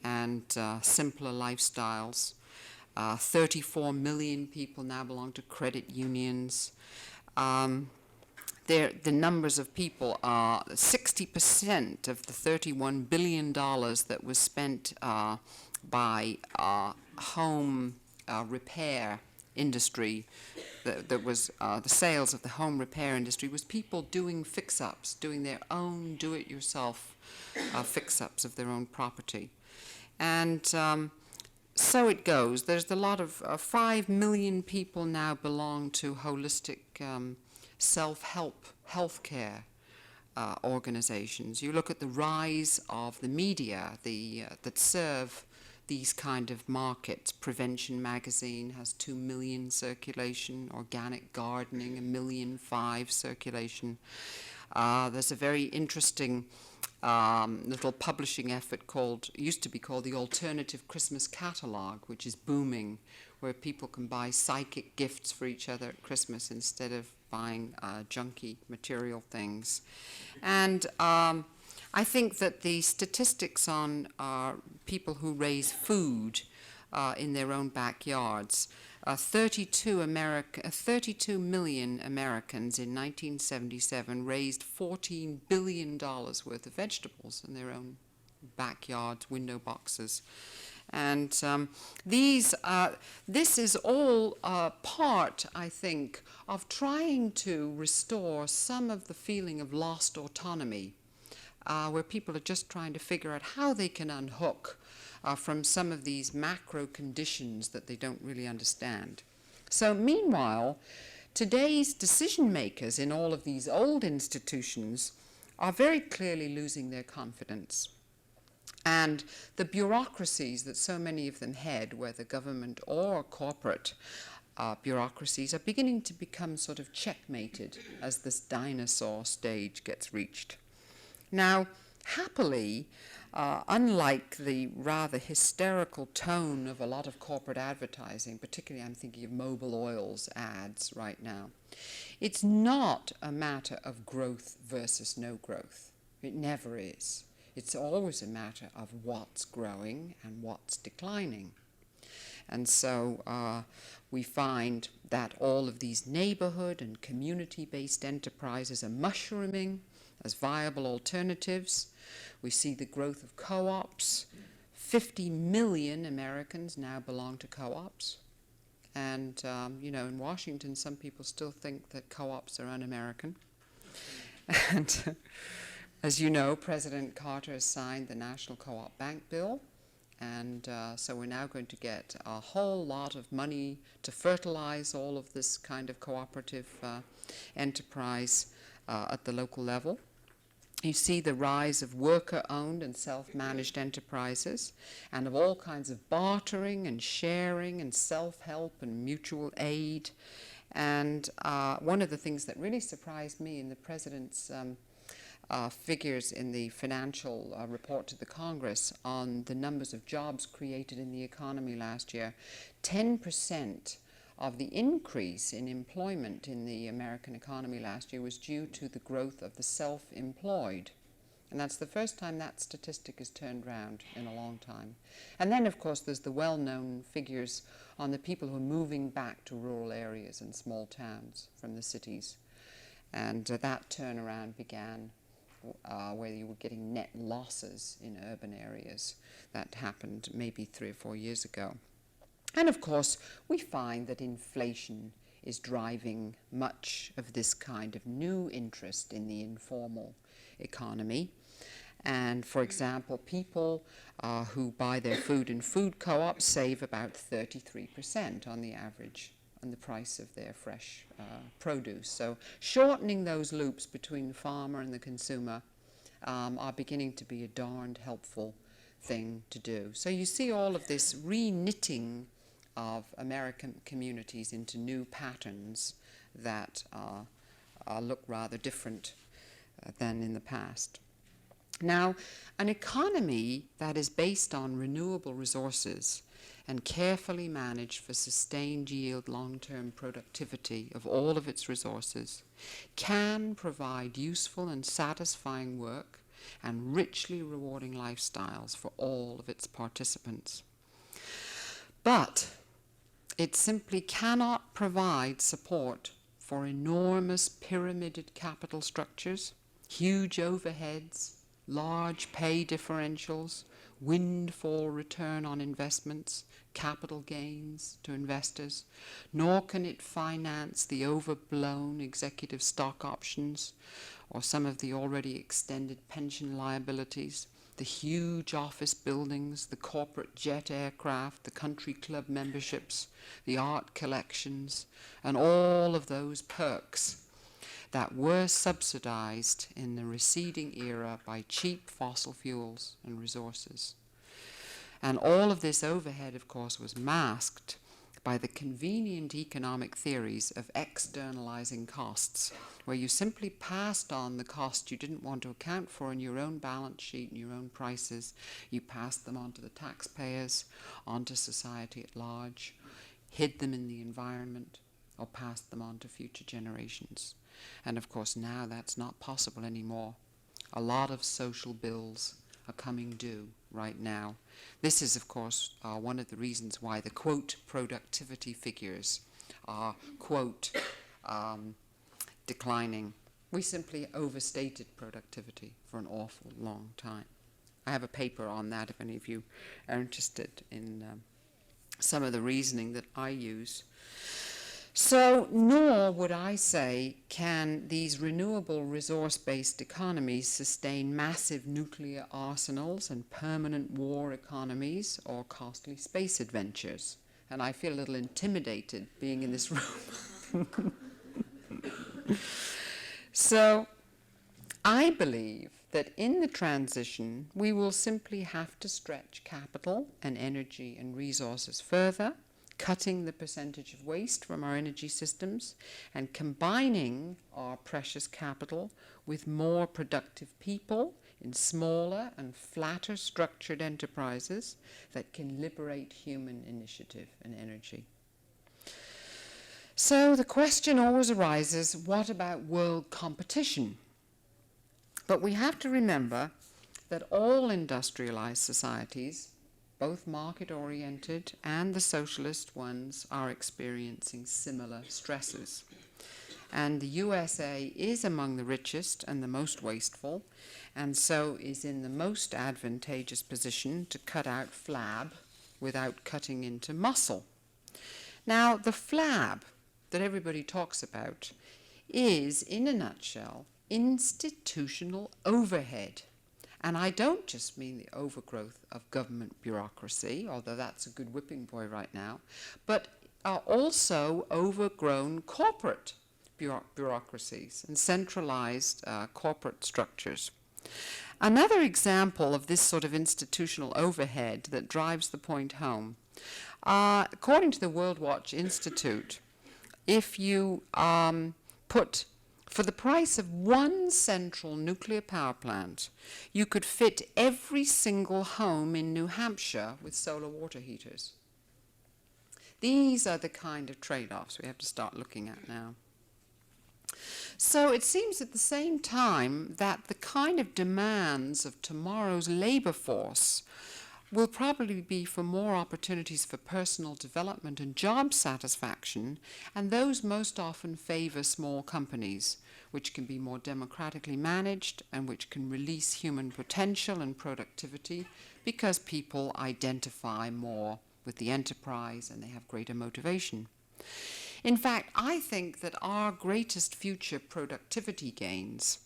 and simpler lifestyles. 34 million people now belong to credit unions. The numbers of people are 60% of the $31 billion that was spent by home repair industry, that was the sales of the home repair industry, was people doing fix-ups, doing their own do-it-yourself fix-ups of their own property. And so it goes. There's a lot of 5 million people now belong to holistic self-help healthcare organizations. You look at the rise of the media that serve these kind of markets. Prevention Magazine has 2 million circulation, Organic Gardening 1.5 million circulation. There's a very interesting little publishing effort used to be called the Alternative Christmas Catalog, which is booming, where people can buy psychic gifts for each other at Christmas instead of buying junky material things. And I think that the statistics on people who raise food in their own backyards, 32 million Americans in 1977 raised $14 billion worth of vegetables in their own backyards, window boxes. And this is all part, I think, of trying to restore some of the feeling of lost autonomy, where people are just trying to figure out how they can unhook from some of these macro conditions that they don't really understand. So meanwhile, today's decision makers in all of these old institutions are very clearly losing their confidence. And the bureaucracies that so many of them head, whether government or corporate bureaucracies, are beginning to become sort of checkmated as this dinosaur stage gets reached. Now, happily, unlike the rather hysterical tone of a lot of corporate advertising, particularly I'm thinking of Mobil Oil's ads right now, it's not a matter of growth versus no growth. It never is. It's always a matter of what's growing and what's declining. And so we find that all of these neighborhood and community-based enterprises are mushrooming as viable alternatives. We see the growth of co-ops. 50 million Americans now belong to co-ops. And, in Washington, some people still think that co-ops are un-American. And as you know, President Carter has signed the National Co-op Bank Bill. And so we're now going to get a whole lot of money to fertilize all of this kind of cooperative enterprise at the local level. You see the rise of worker-owned and self-managed enterprises, and of all kinds of bartering and sharing and self-help and mutual aid. And one of the things that really surprised me in the President's figures in the financial report to the Congress on the numbers of jobs created in the economy last year, 10% of the increase in employment in the American economy last year was due to the growth of the self-employed. And that's the first time that statistic has turned around in a long time. And then, of course, there's the well-known figures on the people who are moving back to rural areas and small towns from the cities. And that turnaround began where you were getting net losses in urban areas. That happened maybe 3 or 4 years ago. And of course, we find that inflation is driving much of this kind of new interest in the informal economy. And for example, people who buy their food in food co-ops save about 33% on the average on the price of their fresh produce. So shortening those loops between the farmer and the consumer are beginning to be a darned helpful thing to do. So you see all of this re-knitting of American communities into new patterns that look rather different than in the past. Now, an economy that is based on renewable resources and carefully managed for sustained yield long-term productivity of all of its resources can provide useful and satisfying work and richly rewarding lifestyles for all of its participants. But it simply cannot provide support for enormous pyramided capital structures, huge overheads, large pay differentials, windfall return on investments, capital gains to investors, nor can it finance the overblown executive stock options or some of the already extended pension liabilities, the huge office buildings, the corporate jet aircraft, the country club memberships, the art collections, and all of those perks that were subsidized in the receding era by cheap fossil fuels and resources. And all of this overhead, of course, was masked by the convenient economic theories of externalizing costs, where you simply passed on the cost you didn't want to account for in your own balance sheet and your own prices. You passed them on to the taxpayers, onto society at large, hid them in the environment, or passed them on to future generations. And of course now that's not possible anymore. A lot of social bills are coming due right now. This is, of course, one of the reasons why the quote productivity figures are quote declining. We simply overstated productivity for an awful long time. I have a paper on that if any of you are interested in some of the reasoning that I use. So, nor would I say can these renewable resource-based economies sustain massive nuclear arsenals and permanent war economies or costly space adventures. And I feel a little intimidated being in this room. So, I believe that in the transition, we will simply have to stretch capital and energy and resources further, cutting the percentage of waste from our energy systems and combining our precious capital with more productive people in smaller and flatter structured enterprises that can liberate human initiative and energy. So the question always arises, what about world competition? But we have to remember that all industrialized societies, both market-oriented and the socialist ones, are experiencing similar stresses. And the USA is among the richest and the most wasteful, and so is in the most advantageous position to cut out flab without cutting into muscle. Now, the flab that everybody talks about is, in a nutshell, institutional overhead. And I don't just mean the overgrowth of government bureaucracy, although that's a good whipping boy right now, but also overgrown corporate bureaucracies and centralized corporate structures. Another example of this sort of institutional overhead that drives the point home, according to the World Watch Institute, if you put, for the price of one central nuclear power plant, you could fit every single home in New Hampshire with solar water heaters. These are the kind of trade-offs we have to start looking at now. So it seems at the same time that the kind of demands of tomorrow's labor force will probably be for more opportunities for personal development and job satisfaction, and those most often favor small companies, which can be more democratically managed and which can release human potential and productivity because people identify more with the enterprise and they have greater motivation. In fact, I think that our greatest future productivity gains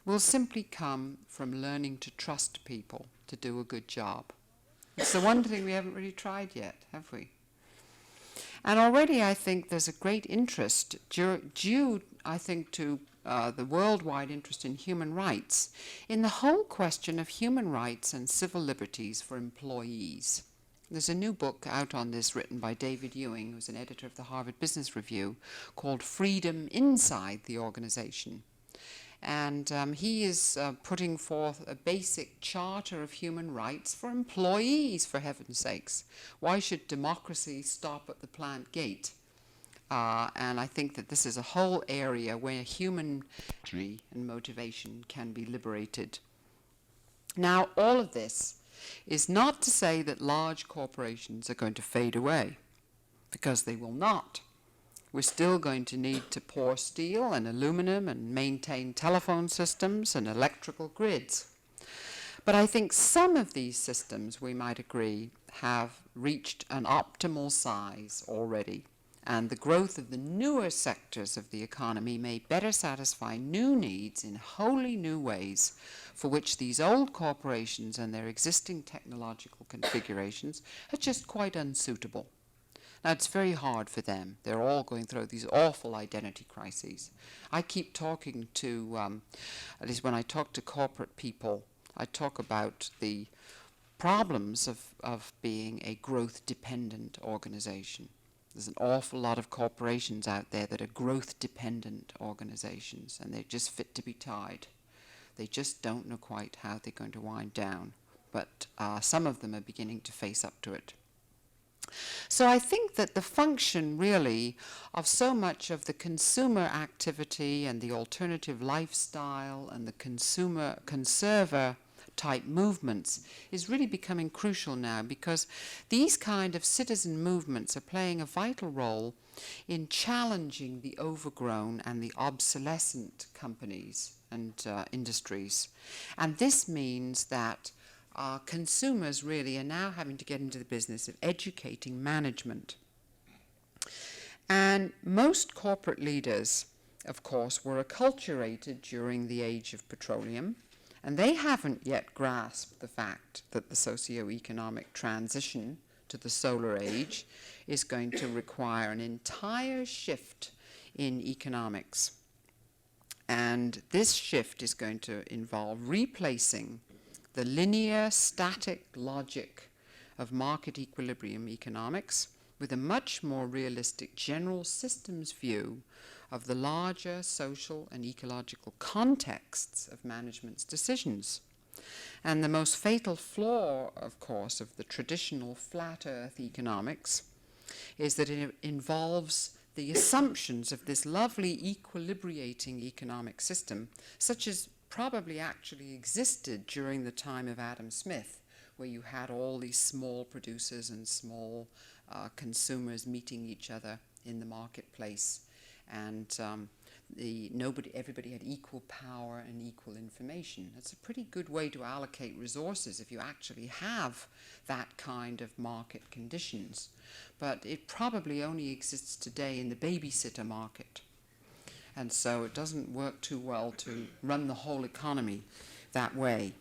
will simply come from learning to trust people to do a good job. It's the one thing we haven't really tried yet, have we? And already I think there's a great interest due I think, to the worldwide interest in human rights, in the whole question of human rights and civil liberties for employees. There's a new book out on this written by David Ewing, who's an editor of the Harvard Business Review, called Freedom Inside the Organization. And he is putting forth a basic charter of human rights for employees, for heaven's sakes. Why should democracy stop at the plant gate? And I think that this is a whole area where human and motivation can be liberated. Now, all of this is not to say that large corporations are going to fade away, because they will not. We're still going to need to pour steel and aluminum and maintain telephone systems and electrical grids. But I think some of these systems, we might agree, have reached an optimal size already. And the growth of the newer sectors of the economy may better satisfy new needs in wholly new ways for which these old corporations and their existing technological configurations are just quite unsuitable. Now, it's very hard for them. They're all going through these awful identity crises. I keep talking to, at least when I talk to corporate people, I talk about the problems of being a growth-dependent organization. There's an awful lot of corporations out there that are growth-dependent organizations, and they're just fit to be tied. They just don't know quite how they're going to wind down. But some of them are beginning to face up to it. So I think that the function really of so much of the consumer activity and the alternative lifestyle and the conserver type movements is really becoming crucial now, because these kind of citizen movements are playing a vital role in challenging the overgrown and the obsolescent companies and industries. And this means that consumers really are now having to get into the business of educating management. And most corporate leaders, of course, were acculturated during the age of petroleum, and they haven't yet grasped the fact that the socio-economic transition to the solar age is going to require an entire shift in economics. And this shift is going to involve replacing the linear, static logic of market equilibrium economics with a much more realistic general systems view of the larger social and ecological contexts of management's decisions. And the most fatal flaw, of course, of the traditional flat earth economics is that it involves the assumptions of this lovely equilibrating economic system, such as probably actually existed during the time of Adam Smith, where you had all these small producers and small consumers meeting each other in the marketplace, and everybody had equal power and equal information. That's a pretty good way to allocate resources if you actually have that kind of market conditions. But it probably only exists today in the babysitter market. And so it doesn't work too well to run the whole economy that way.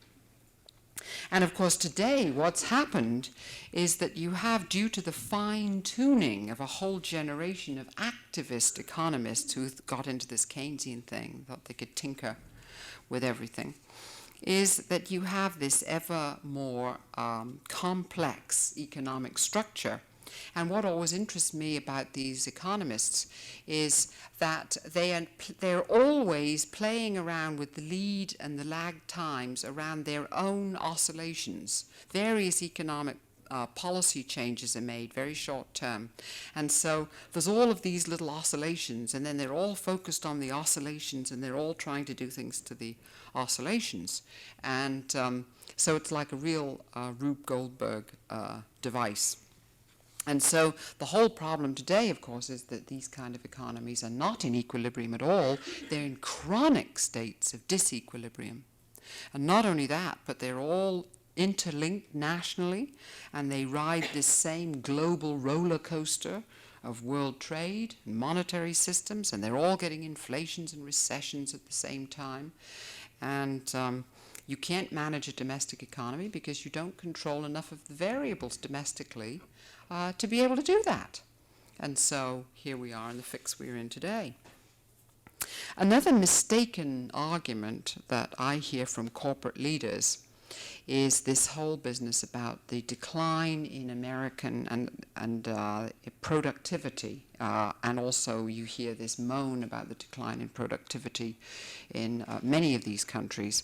And of course today what's happened is that you have, due to the fine-tuning of a whole generation of activist economists who got into this Keynesian thing, thought they could tinker with everything, is that you have this ever more complex economic structure And what always interests me about these economists is that they're always playing around with the lead and the lag times around their own oscillations. Various economic policy changes are made very short term. And so there's all of these little oscillations, and then they're all focused on the oscillations, and they're all trying to do things to the oscillations. And so it's like a real Rube Goldberg device. And so the whole problem today, of course, is that these kind of economies are not in equilibrium at all. They're in chronic states of disequilibrium. And not only that, but they're all interlinked nationally, and they ride this same global roller coaster of world trade and monetary systems, and they're all getting inflations and recessions at the same time. And you can't manage a domestic economy because you don't control enough of the variables domestically to be able to do that. And so here we are in the fix we're in today. Another mistaken argument that I hear from corporate leaders is this whole business about the decline in American and productivity, and also you hear this moan about the decline in productivity in many of these countries.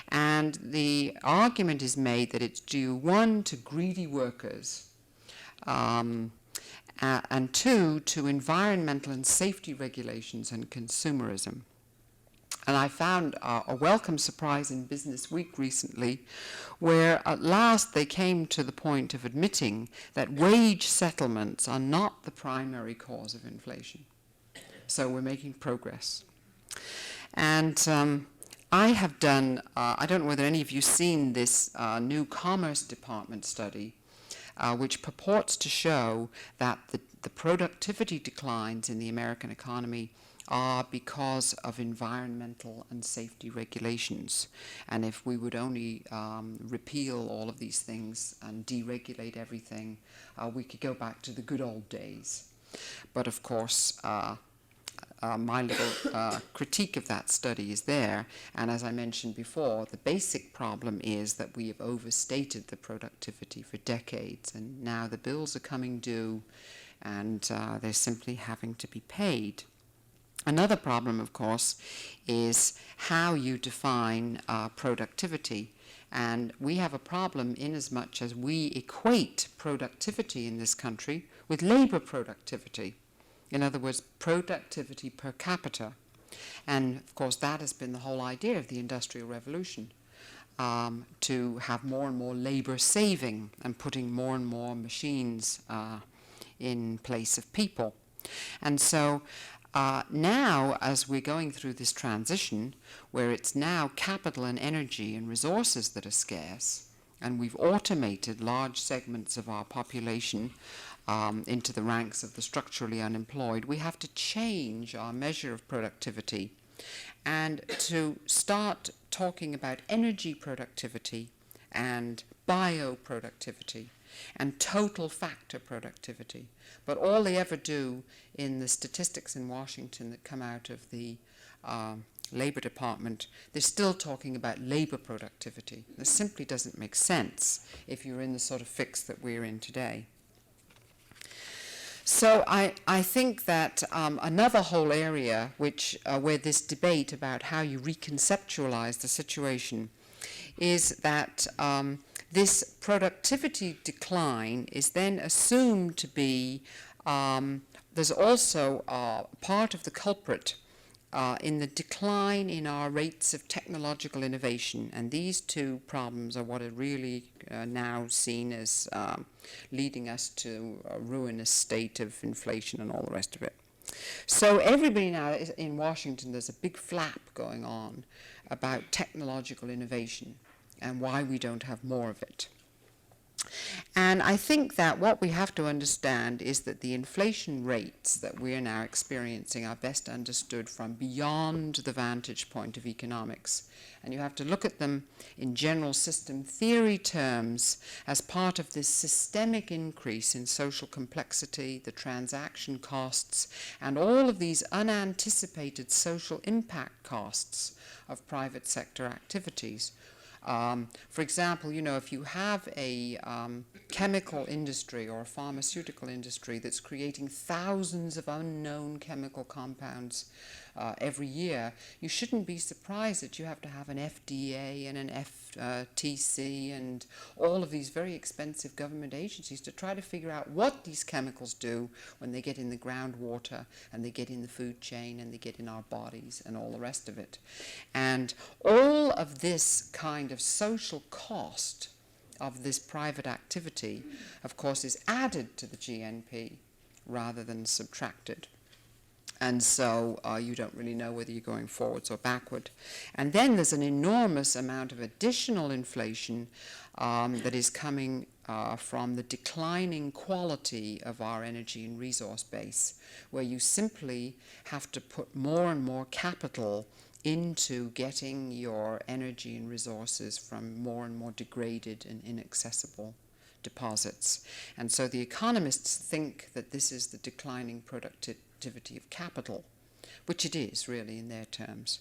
And the argument is made that it's due, one, to greedy workers, and two, to environmental and safety regulations and consumerism. And I found a welcome surprise in Business Week recently, where at last they came to the point of admitting that wage settlements are not the primary cause of inflation. So we're making progress. And I have done, I don't know whether any of you have seen this new Commerce Department study, which purports to show that the productivity declines in the American economy are because of environmental and safety regulations. And if we would only repeal all of these things and deregulate everything, we could go back to the good old days. But of course, my little critique of that study is there. And as I mentioned before, the basic problem is that we have overstated the productivity for decades. And now the bills are coming due, and they're simply having to be paid. Another problem, of course, is how you define productivity. And we have a problem in as much as we equate productivity in this country with labor productivity. In other words, productivity per capita. And, of course, that has been the whole idea of the Industrial Revolution, to have more and more labor saving and putting more and more machines in place of people. And so now, as we're going through this transition, where it's now capital and energy and resources that are scarce, and we've automated large segments of our population into the ranks of the structurally unemployed, we have to change our measure of productivity and to start talking about energy productivity and bioproductivity and total factor productivity. But all they ever do in the statistics in Washington that come out of the Labor Department, they're still talking about labor productivity. This simply doesn't make sense if you're in the sort of fix that we're in today. So I think that another whole area where this debate about how you reconceptualize the situation is that this productivity decline is then assumed to be, there's also part of the culprit in the decline in our rates of technological innovation. And these two problems are what are really now seen as leading us to a ruinous state of inflation and all the rest of it. So everybody now in Washington, there's a big flap going on about technological innovation and why we don't have more of it. And I think that what we have to understand is that the inflation rates that we are now experiencing are best understood from beyond the vantage point of economics. And you have to look at them in general system theory terms as part of this systemic increase in social complexity, the transaction costs, and all of these unanticipated social impact costs of private sector activities. For example, if you have a chemical industry or a pharmaceutical industry that's creating thousands of unknown chemical compounds every year, you shouldn't be surprised that you have to have an FDA and an FTC and all of these very expensive government agencies to try to figure out what these chemicals do when they get in the groundwater and they get in the food chain and they get in our bodies and all the rest of it. And all of this kind of social cost of this private activity, of course, is added to the GNP rather than subtracted. And so you don't really know whether you're going forwards or backward. And then there's an enormous amount of additional inflation that is coming from the declining quality of our energy and resource base, where you simply have to put more and more capital into getting your energy and resources from more and more degraded and inaccessible deposits. And so the economists think that this is the declining productivity of capital, which it is really in their terms.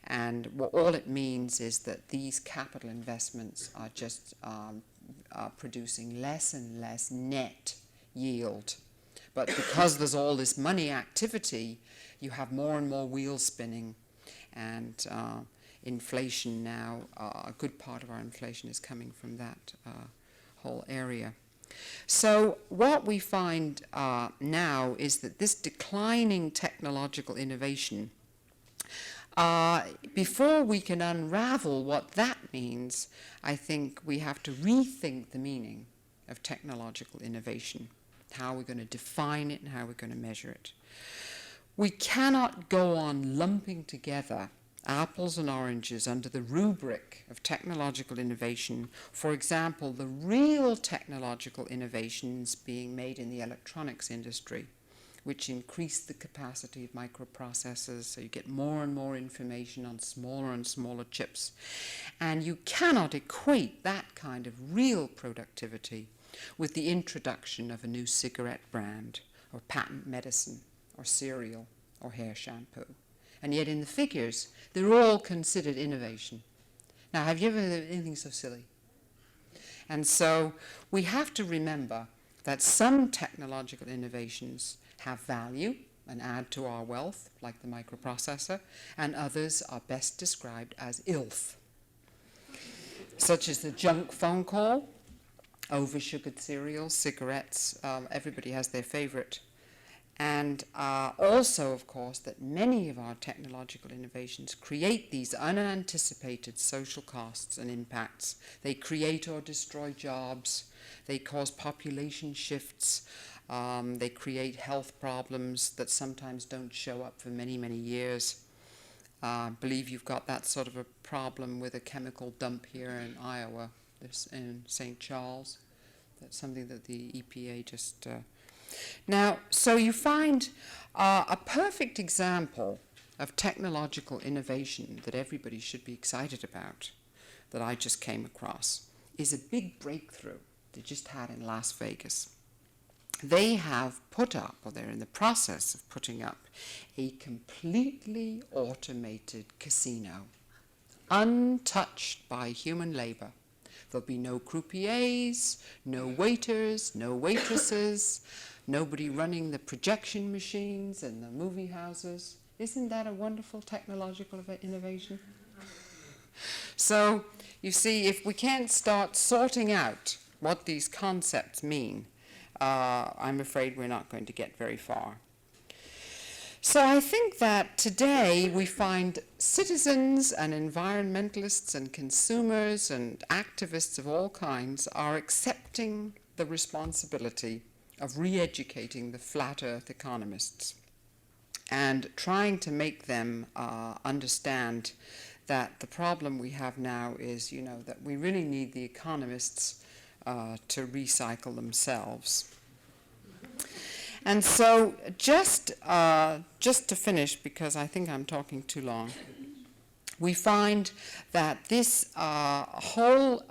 And all it means is that these capital investments are just producing less and less net yield. But because there's all this money activity, you have more and more wheels spinning. And inflation now, a good part of our inflation is coming from that whole area. So what we find now is that this declining technological innovation, before we can unravel what that means, I think we have to rethink the meaning of technological innovation, how we're going to define it and how we're going to measure it. We cannot go on lumping together apples and oranges under the rubric of technological innovation. For example, the real technological innovations being made in the electronics industry, which increase the capacity of microprocessors, so you get more and more information on smaller and smaller chips. And you cannot equate that kind of real productivity with the introduction of a new cigarette brand, or patent medicine, or cereal, or hair shampoo. And yet in the figures, they're all considered innovation. Now, have you ever heard of anything so silly? And so we have to remember that some technological innovations have value and add to our wealth, like the microprocessor, and others are best described as ILF, such as the junk phone call, over-sugared cereals, cigarettes. Everybody has their favorite. And also, of course, that many of our technological innovations create these unanticipated social costs and impacts. They create or destroy jobs. They cause population shifts. They create health problems that sometimes don't show up for many, many years. I believe you've got that sort of a problem with a chemical dump here in Iowa, in St. Charles. That's something that the EPA just... Now, so you find a perfect example of technological innovation that everybody should be excited about, that I just came across, is a big breakthrough they just had in Las Vegas. They have put up, or they're in the process of putting up, a completely automated casino, untouched by human labor. There'll be no croupiers, no waiters, no waitresses, nobody running the projection machines and the movie houses. Isn't that a wonderful technological innovation? So, you see, if we can't start sorting out what these concepts mean, I'm afraid we're not going to get very far. So I think that today we find citizens and environmentalists and consumers and activists of all kinds are accepting the responsibility of re-educating the flat earth economists and trying to make them understand that the problem we have now is, that we really need the economists to recycle themselves. And so just to finish, because I think I'm talking too long, we find that this whole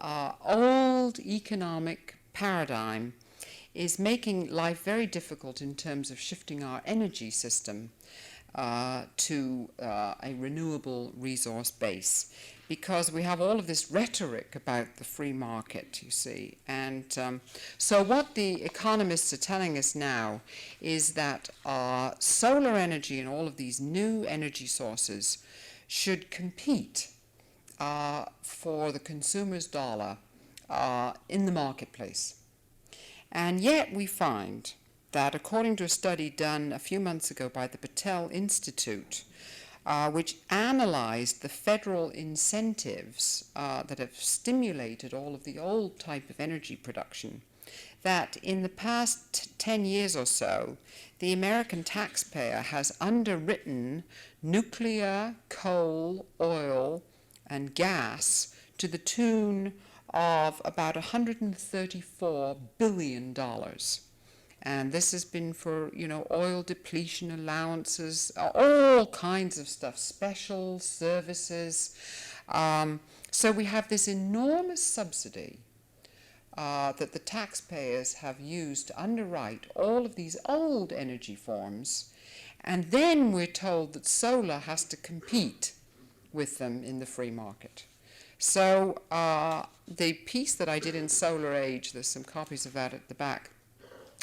old economic paradigm is making life very difficult in terms of shifting our energy system to a renewable resource base. because we have all of this rhetoric about the free market, you see. And so what the economists are telling us now is that solar energy and all of these new energy sources should compete for the consumer's dollar in the marketplace. And yet we find that according to a study done a few months ago by the Patel Institute, which analyzed the federal incentives that have stimulated all of the old type of energy production, that in the past 10 years or so, the American taxpayer has underwritten nuclear, coal, oil, and gas to the tune of about $134 billion. And this has been for, oil depletion allowances, all kinds of stuff, special services. So we have this enormous subsidy that the taxpayers have used to underwrite all of these old energy forms. And then we're told that solar has to compete with them in the free market. So the piece that I did in Solar Age, there's some copies of that at the back,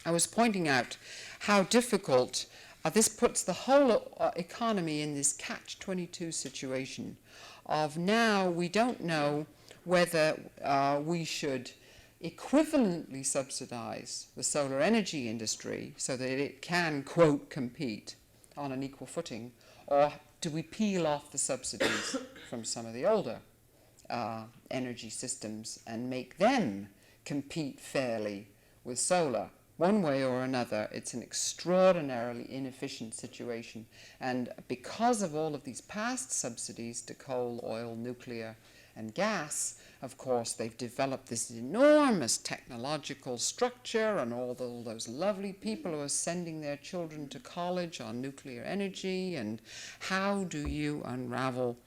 I was pointing out how difficult this puts the whole economy in this catch-22 situation of now we don't know whether we should equivalently subsidize the solar energy industry so that it can, quote, compete on an equal footing, or do we peel off the subsidies from some of the older energy systems and make them compete fairly with solar? One way or another, it's an extraordinarily inefficient situation. And because of all of these past subsidies to coal, oil, nuclear, and gas, of course, they've developed this enormous technological structure, and all those lovely people who are sending their children to college on nuclear energy. And how do you unravel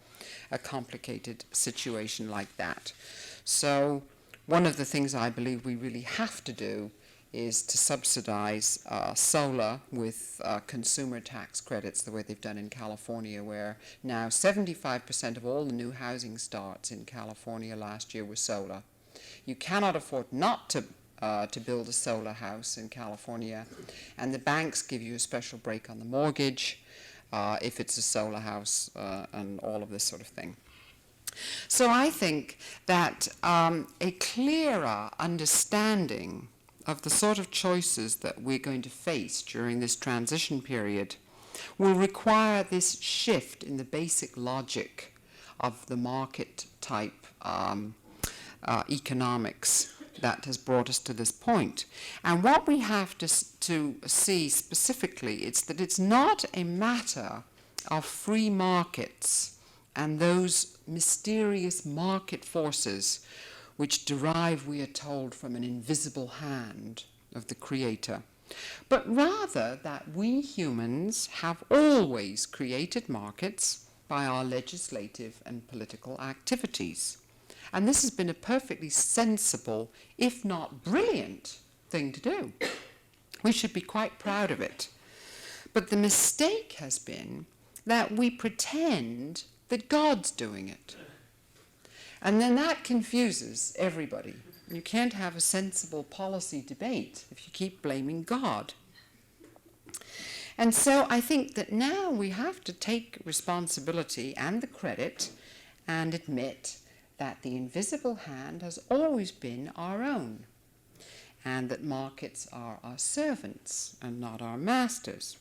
a complicated situation like that? So one of the things I believe we really have to do is to subsidize solar with consumer tax credits the way they've done in California, where now 75% of all the new housing starts in California last year were solar. You cannot afford not to build a solar house in California, and the banks give you a special break on the mortgage if it's a solar house and all of this sort of thing. So I think that a clearer understanding of the sort of choices that we're going to face during this transition period will require this shift in the basic logic of the market type economics that has brought us to this point. And what we have to see specifically is that it's not a matter of free markets and those mysterious market forces which derive, we are told, from an invisible hand of the Creator, but rather that we humans have always created markets by our legislative and political activities. And this has been a perfectly sensible, if not brilliant, thing to do. We should be quite proud of it. But the mistake has been that we pretend that God's doing it. And then that confuses everybody. You can't have a sensible policy debate if you keep blaming God. And so I think that now we have to take responsibility and the credit and admit that the invisible hand has always been our own, and that markets are our servants and not our masters.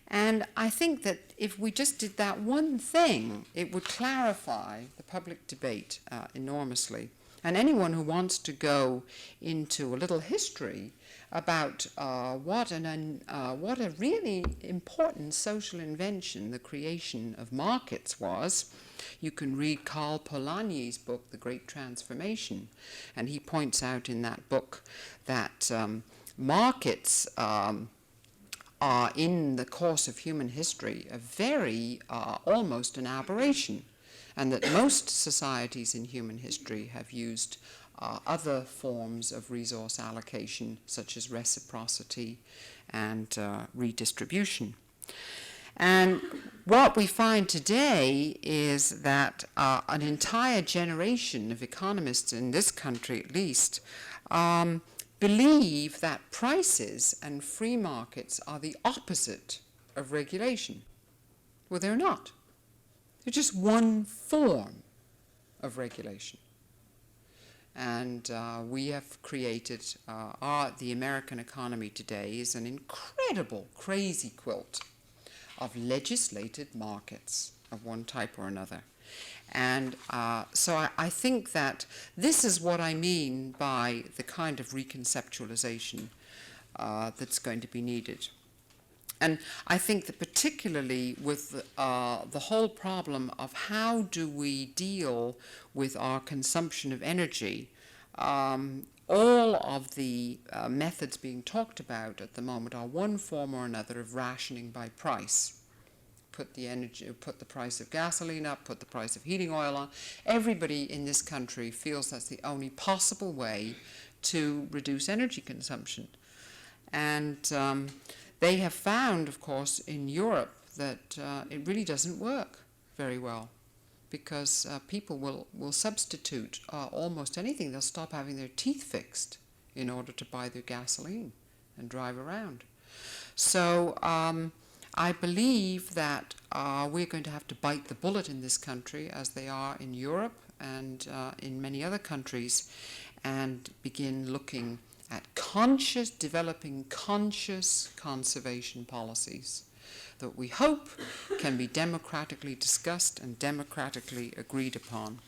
And I think that if we just did that one thing, it would clarify the public debate enormously. And anyone who wants to go into a little history about what a really important social invention the creation of markets was, you can read Karl Polanyi's book, The Great Transformation. And he points out in that book that markets are, in the course of human history, a very, almost an aberration, and that most societies in human history have used other forms of resource allocation, such as reciprocity and redistribution. And what we find today is that an entire generation of economists in this country, at least, believe that prices and free markets are the opposite of regulation. Well, they're not. They're just one form of regulation. And we have created, the American economy today is an incredible, crazy quilt of legislated markets of one type or another. And so I think that this is what I mean by the kind of reconceptualization that's going to be needed. And I think that particularly with the whole problem of how do we deal with our consumption of energy, all of the methods being talked about at the moment are one form or another of rationing by price. Put the price of gasoline up, put the price of heating oil on. Everybody in this country feels that's the only possible way to reduce energy consumption. And they have found, of course, in Europe that it really doesn't work very well, because people will substitute almost anything. They'll stop having their teeth fixed in order to buy their gasoline and drive around. So I believe that we're going to have to bite the bullet in this country, as they are in Europe and in many other countries, and begin looking at developing conscious conservation policies that we hope can be democratically discussed and democratically agreed upon.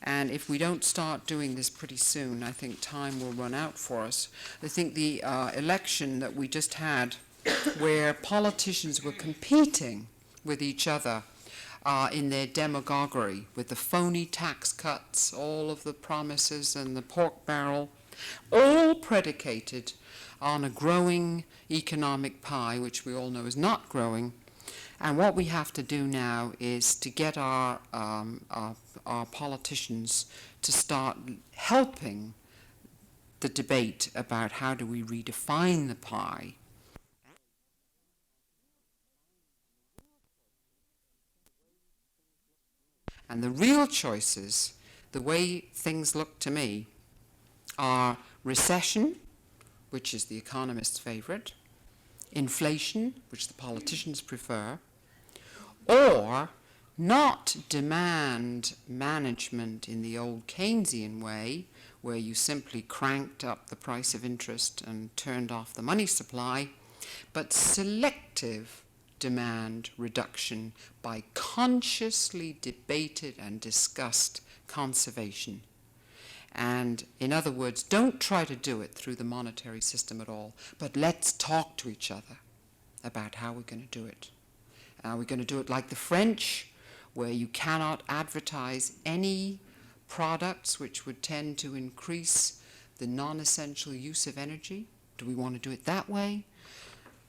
And if we don't start doing this pretty soon, I think time will run out for us. I think the election that we just had, where politicians were competing with each other in their demagoguery, with the phony tax cuts, all of the promises and the pork barrel, all predicated on a growing economic pie, which we all know is not growing. And what we have to do now is to get our politicians to start helping the debate about how do we redefine the pie. And the real choices, the way things look to me, are recession, which is the economist's favorite, inflation, which the politicians prefer, or not demand management in the old Keynesian way, where you simply cranked up the price of interest and turned off the money supply, but selective demand reduction by consciously debated and discussed conservation. And in other words, don't try to do it through the monetary system at all, but let's talk to each other about how we're going to do it. Are we going to do it like the French, where you cannot advertise any products which would tend to increase the non-essential use of energy? Do we want to do it that way?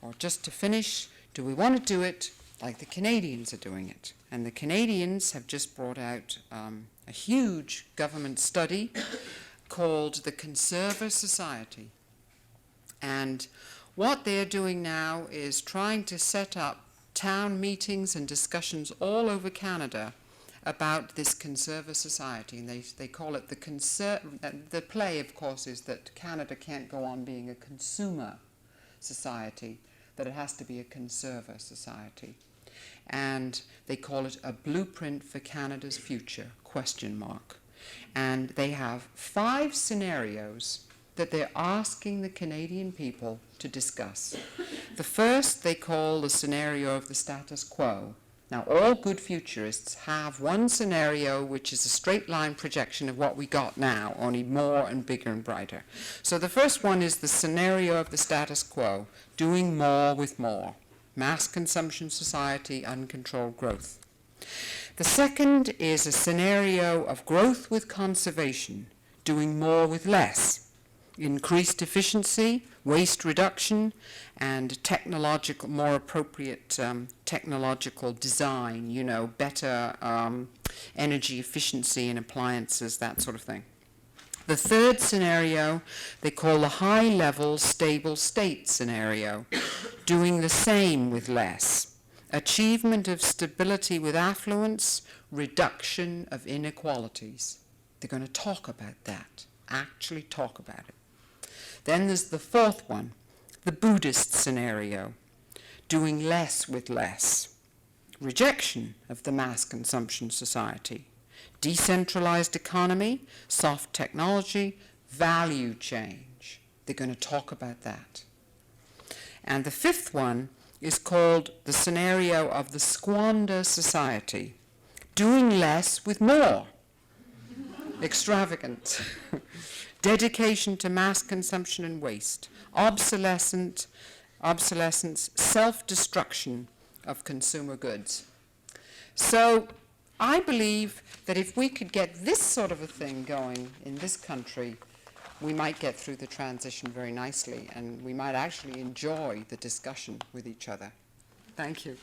Or just to finish, do we want to do it like the Canadians are doing it? And the Canadians have just brought out a huge government study called the Conserver Society. And what they're doing now is trying to set up town meetings and discussions all over Canada about this Conserver Society. And they call it the play, of course, is that Canada can't go on being a consumer society, that it has to be a conserver society. And they call it a blueprint for Canada's future, ? And they have 5 scenarios that they're asking the Canadian people to discuss. The first they call the scenario of the status quo. Now, all good futurists have one scenario which is a straight line projection of what we got now, only more and bigger and brighter. So the first one is the scenario of the status quo, doing more with more. Mass consumption society, uncontrolled growth. The second is a scenario of growth with conservation, doing more with less. Increased efficiency, waste reduction, and more appropriate technological design, better energy efficiency in appliances, that sort of thing. The third scenario they call the high-level stable state scenario, doing the same with less. achievement of stability with affluence, reduction of inequalities. They're going to talk about that, actually talk about it. Then there's the fourth one, the Buddhist scenario, doing less with less, rejection of the mass consumption society, decentralized economy, soft technology, value change. They're going to talk about that. And the fifth one is called the scenario of the squander society, doing less with more, extravagant, dedication to mass consumption and waste, obsolescence, self-destruction of consumer goods. So I believe that if we could get this sort of a thing going in this country, we might get through the transition very nicely, and we might actually enjoy the discussion with each other. Thank you.